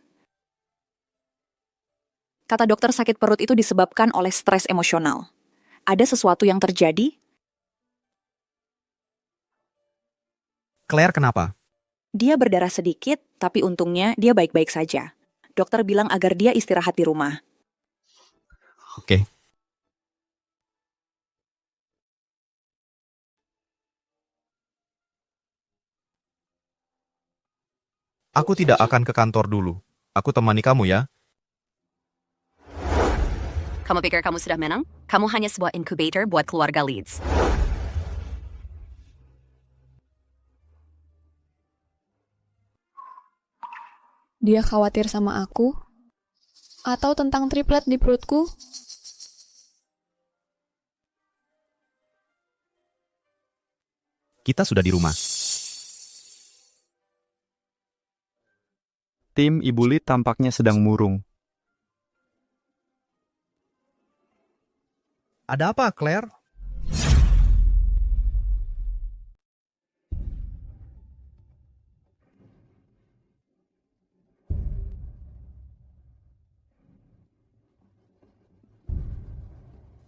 Kata dokter, sakit perut itu disebabkan oleh stres emosional. Ada sesuatu yang terjadi? Claire kenapa? Dia berdarah sedikit, tapi untungnya dia baik-baik saja. Dokter bilang agar dia istirahat di rumah. Oke. Aku tidak akan ke kantor dulu. Aku temani kamu ya. Kamu pikir kamu sudah menang? Kamu hanya sebuah incubator buat keluarga Leeds. Dia khawatir sama aku? Atau tentang triplet di perutku? Kita sudah di rumah. Tim Ibu Lead tampaknya sedang murung. Ada apa, Claire?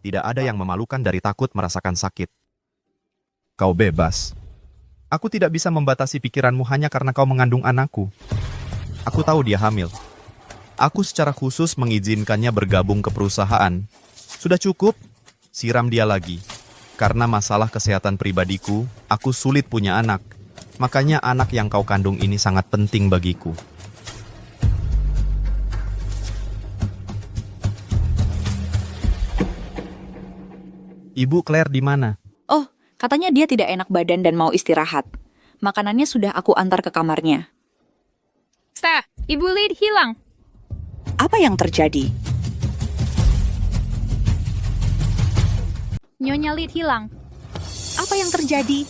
Tidak ada yang memalukan dari takut merasakan sakit. Kau bebas. Aku tidak bisa membatasi pikiranmu hanya karena kau mengandung anakku. Aku tahu dia hamil. Aku secara khusus mengizinkannya bergabung ke perusahaan. Sudah cukup, siram dia lagi. Karena masalah kesehatan pribadiku, aku sulit punya anak. Makanya anak yang kau kandung ini sangat penting bagiku. Ibu Claire di mana? Oh, katanya dia tidak enak badan dan mau istirahat. Makanannya sudah aku antar ke kamarnya. Steph, Ibu Lead hilang. Apa yang terjadi? Nyonya Lead hilang. Apa yang terjadi?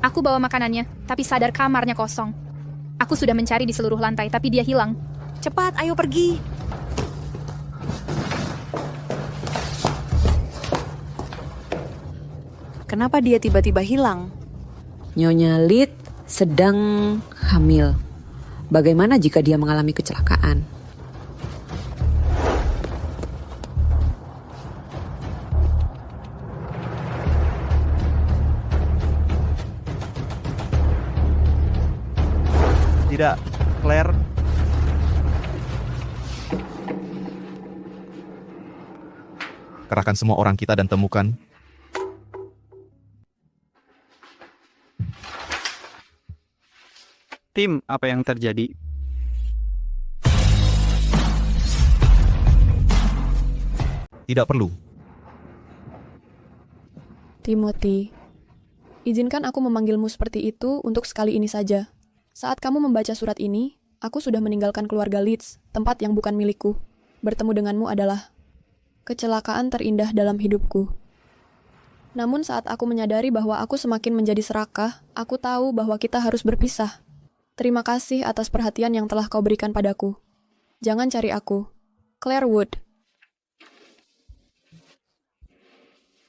Aku bawa makanannya, tapi sadar kamarnya kosong. Aku sudah mencari di seluruh lantai, tapi dia hilang. Cepat, ayo pergi. Kenapa dia tiba-tiba hilang? Nyonya Lid sedang hamil. Bagaimana jika dia mengalami kecelakaan? Tidak, Claire. Kerahkan semua orang kita dan temukan. Tim, apa yang terjadi? Tidak perlu. Timothy, izinkan aku memanggilmu seperti itu untuk sekali ini saja. Saat kamu membaca surat ini, aku sudah meninggalkan keluarga Leeds, tempat yang bukan milikku. Bertemu denganmu adalah kecelakaan terindah dalam hidupku. Namun saat aku menyadari bahwa aku semakin menjadi serakah, aku tahu bahwa kita harus berpisah. Terima kasih atas perhatian yang telah kau berikan padaku. Jangan cari aku. Claire Wood.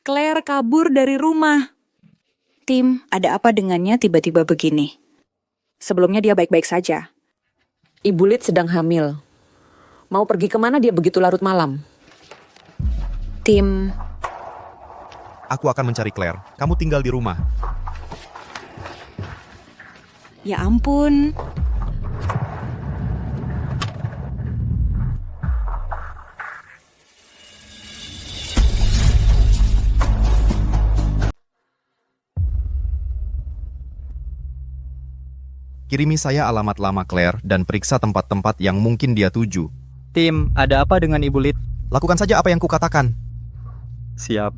Claire kabur dari rumah. Tim, ada apa dengannya tiba-tiba begini? Sebelumnya dia baik-baik saja. Ibu Lid sedang hamil. Mau pergi kemana dia begitu larut malam? Tim, Aku akan mencari Claire. Kamu tinggal di rumah. ya ampun. Kirimi saya alamat lama Claire dan periksa tempat-tempat yang mungkin dia tuju. Tim, ada apa dengan Ibu Lid? Lakukan saja apa yang kukatakan. Siap.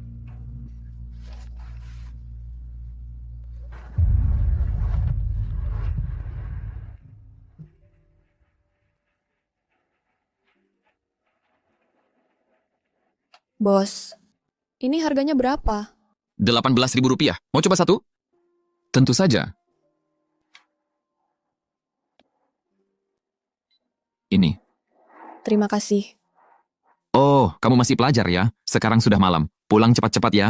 Bos, ini harganya berapa? Rp18.000. Mau coba satu? Tentu saja. Ini. Terima kasih. Oh, kamu masih pelajar ya? Sekarang sudah malam. Pulang cepat-cepat ya.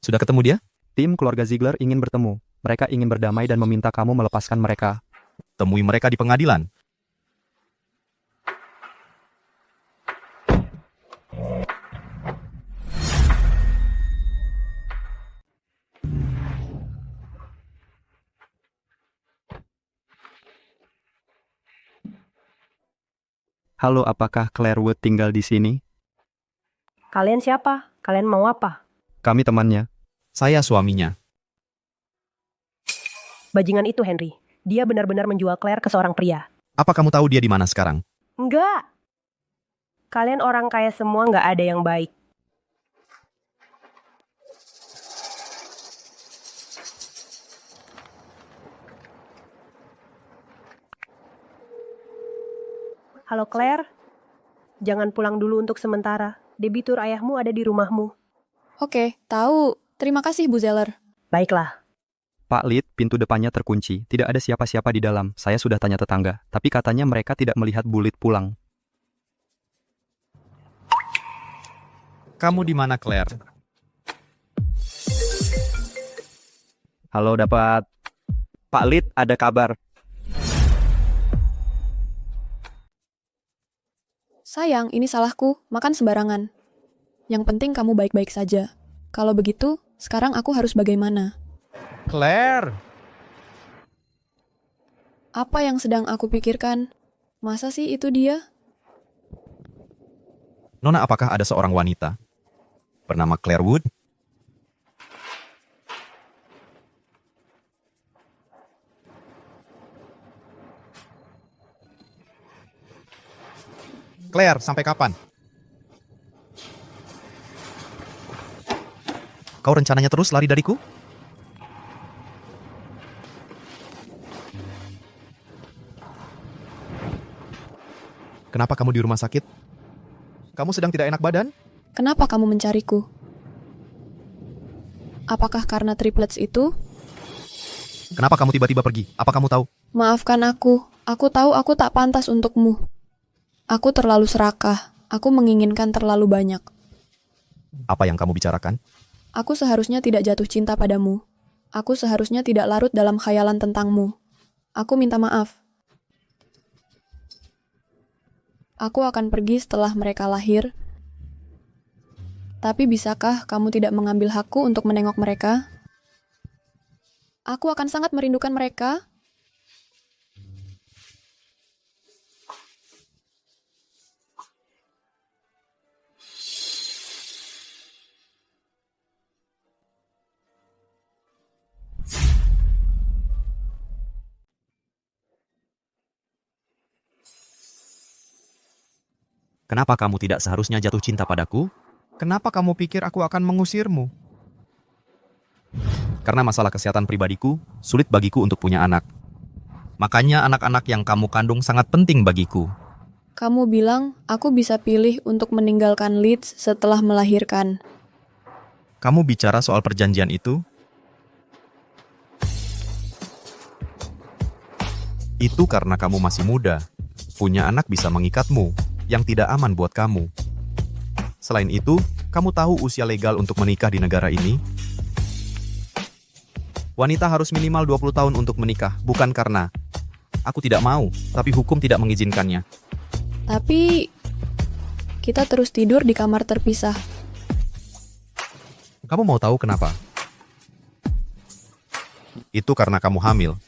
Sudah ketemu dia? Tim keluarga Ziegler ingin bertemu. Mereka ingin berdamai dan meminta kamu melepaskan mereka. Temui mereka di pengadilan. Halo, apakah Claire Wood tinggal di sini? Kalian siapa? Kalian mau apa? Kami temannya. Saya suaminya. Bajingan itu, Henry. Dia benar-benar menjual Claire ke seorang pria. Apa kamu tahu dia di mana sekarang? Enggak. Kalian orang kaya semua nggak ada yang baik. Halo Claire, jangan pulang dulu untuk sementara. Debitur ayahmu ada di rumahmu. Oke, tahu. Terima kasih, Bu Zeller. Baiklah. Pak Lid, pintu depannya terkunci. Tidak ada siapa-siapa di dalam. Saya sudah tanya tetangga. Tapi katanya mereka tidak melihat Bu Lid pulang. Kamu di mana, Claire? Halo, dapat. Pak Lid, ada kabar. Sayang, ini salahku. Makan sembarangan. Yang penting kamu baik-baik saja. Kalau begitu, sekarang aku harus bagaimana? Claire! Apa yang sedang aku pikirkan? Masa sih itu dia? Nona, apakah ada seorang wanita bernama Claire Wood? Claire, sampai kapan? Kau rencananya terus lari dariku? Kenapa kamu di rumah sakit? Kamu sedang tidak enak badan? Kenapa kamu mencariku? Apakah karena triplets itu? Kenapa kamu tiba-tiba pergi? Apa kamu tahu? Maafkan aku. Aku tahu aku tak pantas untukmu. Aku terlalu serakah. Aku menginginkan terlalu banyak. Apa yang kamu bicarakan? Aku seharusnya tidak jatuh cinta padamu. Aku seharusnya tidak larut dalam khayalan tentangmu. Aku minta maaf. Aku akan pergi setelah mereka lahir. Tapi bisakah kamu tidak mengambil hakku untuk menengok mereka? Aku akan sangat merindukan mereka. Kenapa kamu tidak seharusnya jatuh cinta padaku? Kenapa kamu pikir aku akan mengusirmu? Karena masalah kesehatan pribadiku, sulit bagiku untuk punya anak. Makanya anak-anak yang kamu kandung sangat penting bagiku. Kamu bilang aku bisa pilih untuk meninggalkan Leeds setelah melahirkan. Kamu bicara soal perjanjian itu? Itu karena kamu masih muda. Punya anak bisa mengikatmu, yang tidak aman buat kamu. Selain itu, kamu tahu usia legal untuk menikah di negara ini? Wanita harus minimal 20 tahun untuk menikah, bukan karena aku tidak mau, tapi hukum tidak mengizinkannya. Tapi kita terus tidur di kamar terpisah. Kamu mau tahu kenapa? Itu karena kamu hamil.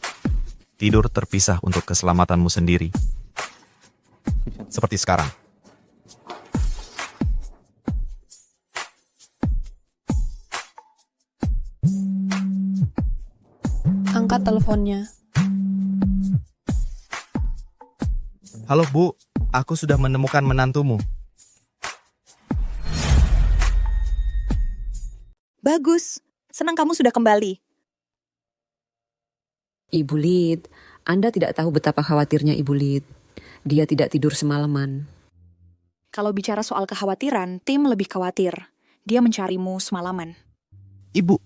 Tidur terpisah untuk keselamatanmu sendiri. Seperti sekarang. Angkat teleponnya. Halo Bu, aku sudah menemukan menantumu. Bagus, senang kamu sudah kembali. Ibu Lid, Anda tidak tahu betapa khawatirnya Ibu Lid. Dia tidak tidur semalaman. Kalau bicara soal kekhawatiran, tim lebih khawatir. Dia mencarimu semalaman. Ibu.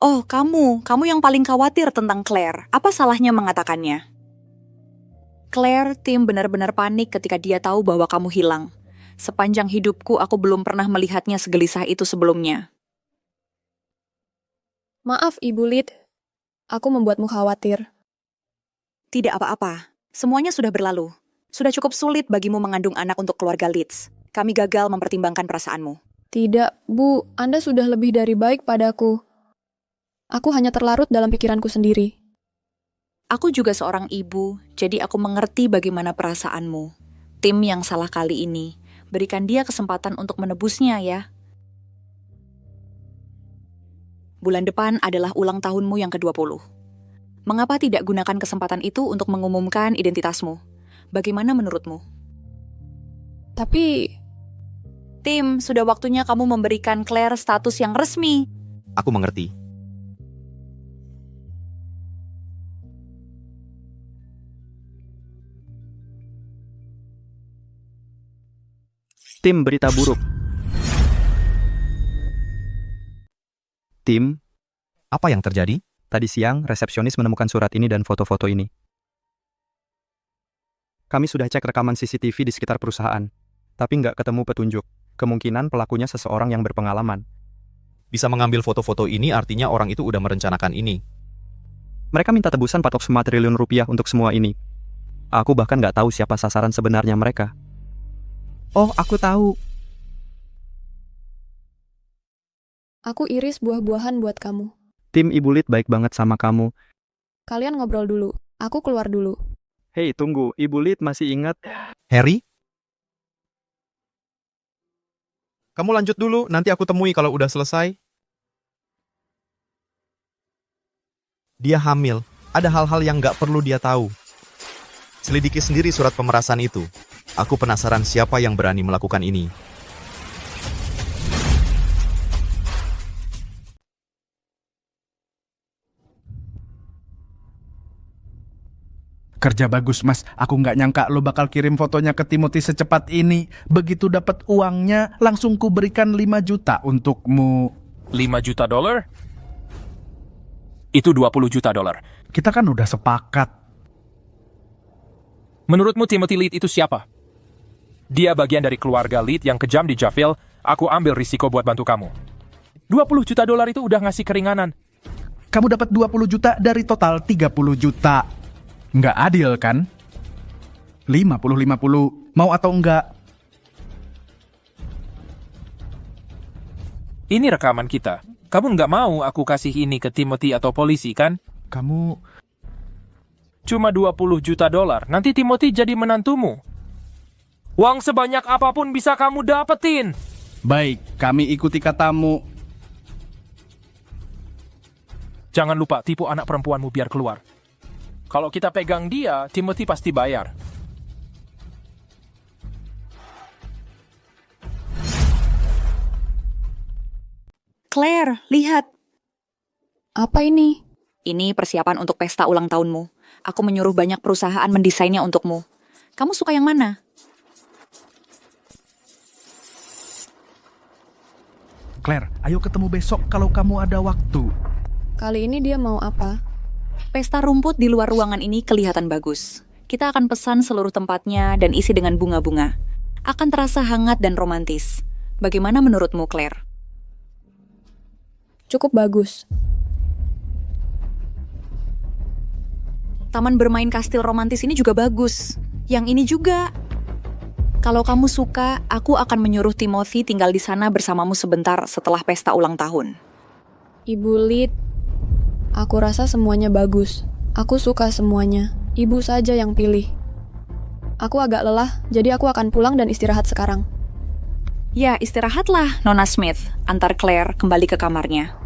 Oh, kamu yang paling khawatir tentang Claire. Apa salahnya mengatakannya? Claire, tim benar-benar panik ketika dia tahu bahwa kamu hilang. Sepanjang hidupku, aku belum pernah melihatnya segelisah itu sebelumnya. Maaf, Ibu Lid. Aku membuatmu khawatir. Tidak apa-apa. Semuanya sudah berlalu. Sudah cukup sulit bagimu mengandung anak untuk keluarga Leeds. Kami gagal mempertimbangkan perasaanmu. Tidak, Bu. Anda sudah lebih dari baik padaku. Aku hanya terlarut dalam pikiranku sendiri. Aku juga seorang ibu, jadi aku mengerti bagaimana perasaanmu. Tim yang salah kali ini. Berikan dia kesempatan untuk menebusnya ya. Bulan depan adalah ulang tahunmu yang ke-20. Mengapa tidak gunakan kesempatan itu untuk mengumumkan identitasmu? Bagaimana menurutmu? Tapi... Tim, sudah waktunya kamu memberikan Claire status yang resmi. Aku mengerti. Tim berita buruk. Tim, apa yang terjadi? Tadi siang, resepsionis menemukan surat ini dan foto-foto ini. Kami sudah cek rekaman CCTV di sekitar perusahaan, tapi nggak ketemu petunjuk. Kemungkinan pelakunya seseorang yang berpengalaman. Bisa mengambil foto-foto ini artinya orang itu udah merencanakan ini. Mereka minta tebusan 4,5 triliun rupiah untuk semua ini. Aku bahkan nggak tahu siapa sasaran sebenarnya mereka. Oh, aku tahu. Aku iris buah-buahan buat kamu. Tim Ibu Lid baik banget sama kamu. Kalian ngobrol dulu. Aku keluar dulu. Hei, tunggu. Ibu Lid masih ingat? Harry? Kamu lanjut dulu, nanti aku temui kalau udah selesai. Dia hamil. Ada hal-hal yang nggak perlu dia tahu. Selidiki sendiri surat pemerasan itu. Aku penasaran siapa yang berani melakukan ini. Kerja bagus, Mas. Aku nggak nyangka lo bakal kirim fotonya ke Timothy secepat ini. Begitu dapat uangnya, langsung ku berikan 5 juta untukmu. 5 juta dolar? Itu 20 juta dolar. Kita kan udah sepakat. Menurutmu Timothy Lead itu siapa? Dia bagian dari keluarga Lead yang kejam di Javille. Aku ambil risiko buat bantu kamu. 20 juta dolar itu udah ngasih keringanan. Kamu dapat 20 juta dari total 30 juta. Nggak adil kan? 50-50, mau atau enggak? Ini rekaman kita. Kamu nggak mau aku kasih ini ke Timothy atau polisi, kan? Kamu... Cuma 20 juta dolar. Nanti Timothy jadi menantumu. Uang sebanyak apapun bisa kamu dapetin. Baik, kami ikuti katamu. Jangan lupa tipu anak perempuanmu biar keluar. Kalau kita pegang dia, Timothy pasti bayar. Claire, lihat. Apa ini? Ini persiapan untuk pesta ulang tahunmu. Aku menyuruh banyak perusahaan mendesainnya untukmu. Kamu suka yang mana? Claire, ayo ketemu besok kalau kamu ada waktu. Kali ini dia mau apa? Pesta rumput di luar ruangan ini kelihatan bagus. Kita akan pesan seluruh tempatnya dan isi dengan bunga-bunga. Akan terasa hangat dan romantis. Bagaimana menurutmu, Claire? Cukup bagus. Taman bermain kastil romantis ini juga bagus. Yang ini juga. Kalau kamu suka, aku akan menyuruh Timothy tinggal di sana bersamamu sebentar setelah pesta ulang tahun. Ibu Lead, aku rasa semuanya bagus. Aku suka semuanya. Ibu saja yang pilih. Aku agak lelah, jadi aku akan pulang dan istirahat sekarang. Ya, istirahatlah, Nona Smith. Antar Claire kembali ke kamarnya.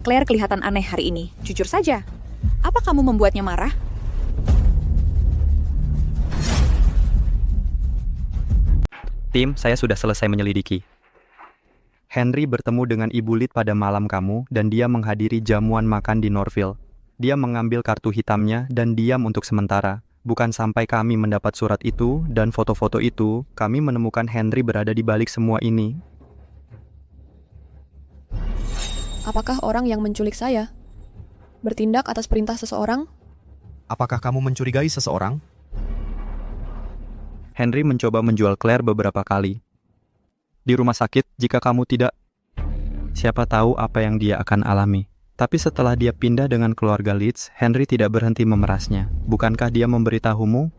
Claire kelihatan aneh hari ini. Jujur saja. Apa kamu membuatnya marah? Tim, saya sudah selesai menyelidiki. Henry bertemu dengan Ibu Lead pada malam kamu dan dia menghadiri jamuan makan di Norville. Dia mengambil kartu hitamnya dan diam untuk sementara. Bukan sampai kami mendapat surat itu dan foto-foto itu, kami menemukan Henry berada di balik semua ini. Apakah orang yang menculik saya bertindak atas perintah seseorang? Apakah kamu mencurigai seseorang? Henry mencoba menjual Claire beberapa kali. Di rumah sakit, jika kamu tidak, siapa tahu apa yang dia akan alami. Tapi setelah dia pindah dengan keluarga Leeds, Henry tidak berhenti memerasnya. Bukankah dia memberitahumu?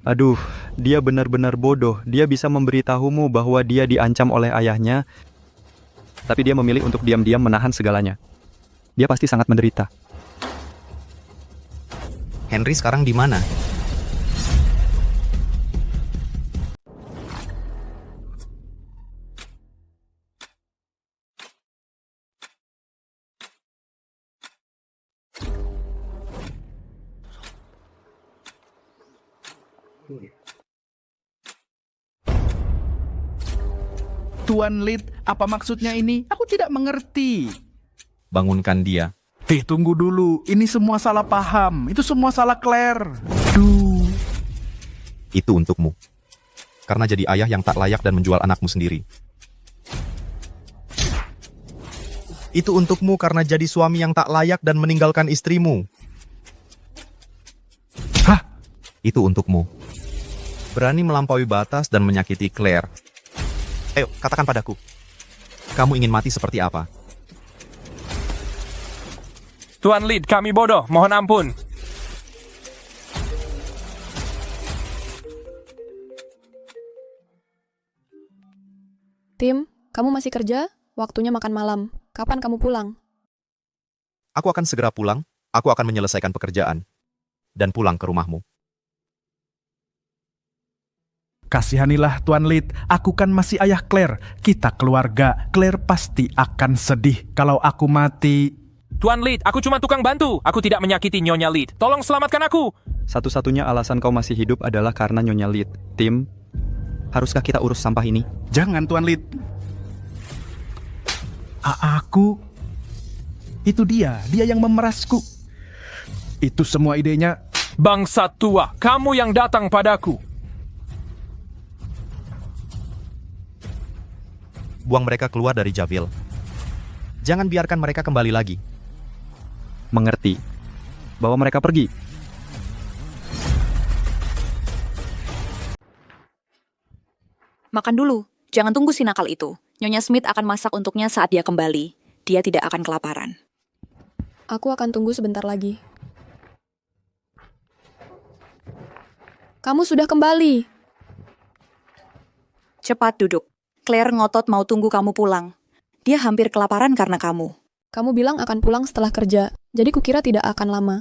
Aduh, dia benar-benar bodoh. Dia bisa memberitahumu bahwa dia diancam oleh ayahnya, tapi dia memilih untuk diam-diam menahan segalanya. Dia pasti sangat menderita. Henry sekarang di mana? Tuan Lead, apa maksudnya ini? Aku tidak mengerti. Bangunkan dia. Tunggu dulu. Ini semua salah paham. Itu semua salah Claire. Duh. Itu untukmu. Karena jadi ayah yang tak layak dan menjual anakmu sendiri. Itu untukmu karena jadi suami yang tak layak dan meninggalkan istrimu. Hah? Itu untukmu. Berani melampaui batas dan menyakiti Claire. Ayo, katakan padaku. Kamu ingin mati seperti apa? Tuan Lead, kami bodoh. Mohon ampun. Tim, kamu masih kerja? Waktunya makan malam. Kapan kamu pulang? Aku akan segera pulang. Aku akan menyelesaikan pekerjaan. Dan pulang ke rumahmu. Kasihanilah Tuan Lead, aku kan masih ayah Claire. Kita keluarga. Claire pasti akan sedih kalau aku mati. Tuan Lead, aku cuma tukang bantu. Aku tidak menyakiti Nyonya Lead. Tolong selamatkan aku. Satu-satunya alasan kau masih hidup adalah karena Nyonya Lead. Tim, Haruskah kita urus sampah ini? Jangan, Tuan Lid. Aku... Itu dia yang memerasku. Itu semua idenya... Bangsa tua, kamu yang datang padaku. Buang mereka keluar dari Javille. Jangan biarkan mereka kembali lagi. Mengerti. Bawa mereka pergi. Makan dulu, jangan tunggu si nakal itu. Nyonya Smith akan masak untuknya saat dia kembali. Dia tidak akan kelaparan. Aku akan tunggu sebentar lagi. Kamu sudah kembali. Cepat duduk. Claire ngotot mau tunggu kamu pulang. Dia hampir kelaparan karena kamu. Kamu bilang akan pulang setelah kerja, jadi kukira tidak akan lama.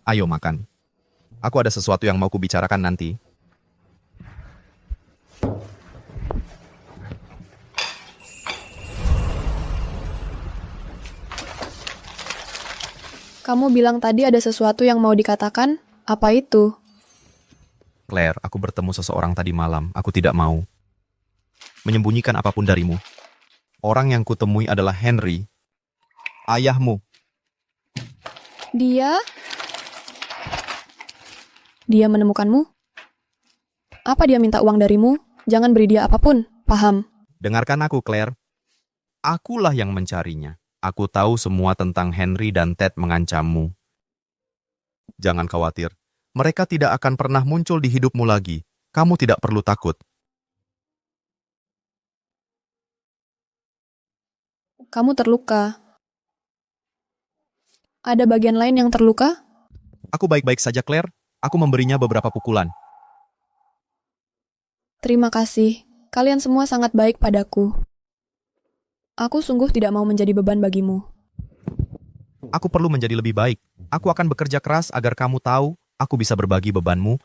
Ayo makan. Aku ada sesuatu yang mau kubicarakan nanti. Kamu bilang tadi ada sesuatu yang mau dikatakan? Apa itu? Claire, aku bertemu seseorang tadi malam. Aku tidak mau menyembunyikan apapun darimu. Orang yang kutemui adalah Henry, ayahmu. Dia menemukanmu? Apa dia minta uang darimu? Jangan beri dia apapun, paham? Dengarkan aku, Claire. Akulah yang mencarinya. Aku tahu semua tentang Henry dan Ted mengancammu. Jangan khawatir. Mereka tidak akan pernah muncul di hidupmu lagi. Kamu tidak perlu takut. Kamu terluka. Ada bagian lain yang terluka? Aku baik-baik saja, Claire. Aku memberinya beberapa pukulan. Terima kasih. Kalian semua sangat baik padaku. Aku sungguh tidak mau menjadi beban bagimu. Aku perlu menjadi lebih baik. Aku akan bekerja keras agar kamu tahu aku bisa berbagi bebanmu.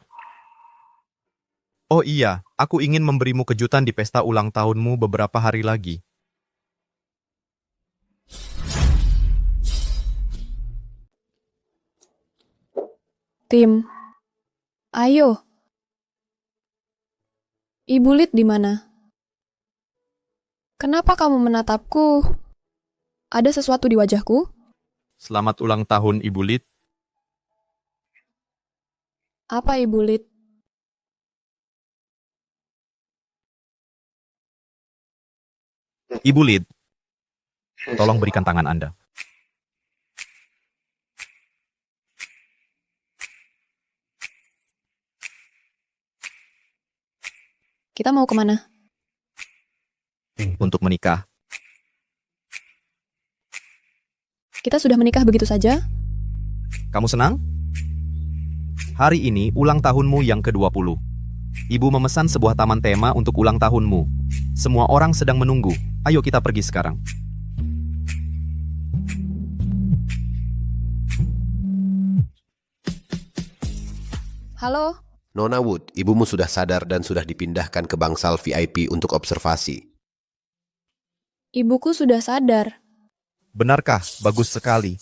Oh iya, aku ingin memberimu kejutan di pesta ulang tahunmu beberapa hari lagi. Tim, ayo. Ibu Lid di mana? Kenapa kamu menatapku? Ada sesuatu di wajahku? Selamat ulang tahun, Ibu Lid. Apa, Ibu Lid? Ibu Lid, tolong berikan tangan Anda. Kita mau kemana? Untuk menikah. Kita sudah menikah begitu saja? Kamu senang? Hari ini ulang tahunmu yang ke-20. Ibu memesan sebuah taman tema untuk ulang tahunmu. Semua orang sedang menunggu. Ayo kita pergi sekarang. Halo? Nona Wood, ibumu sudah sadar dan sudah dipindahkan ke bangsal VIP untuk observasi. Ibuku sudah sadar. Benarkah? Bagus sekali.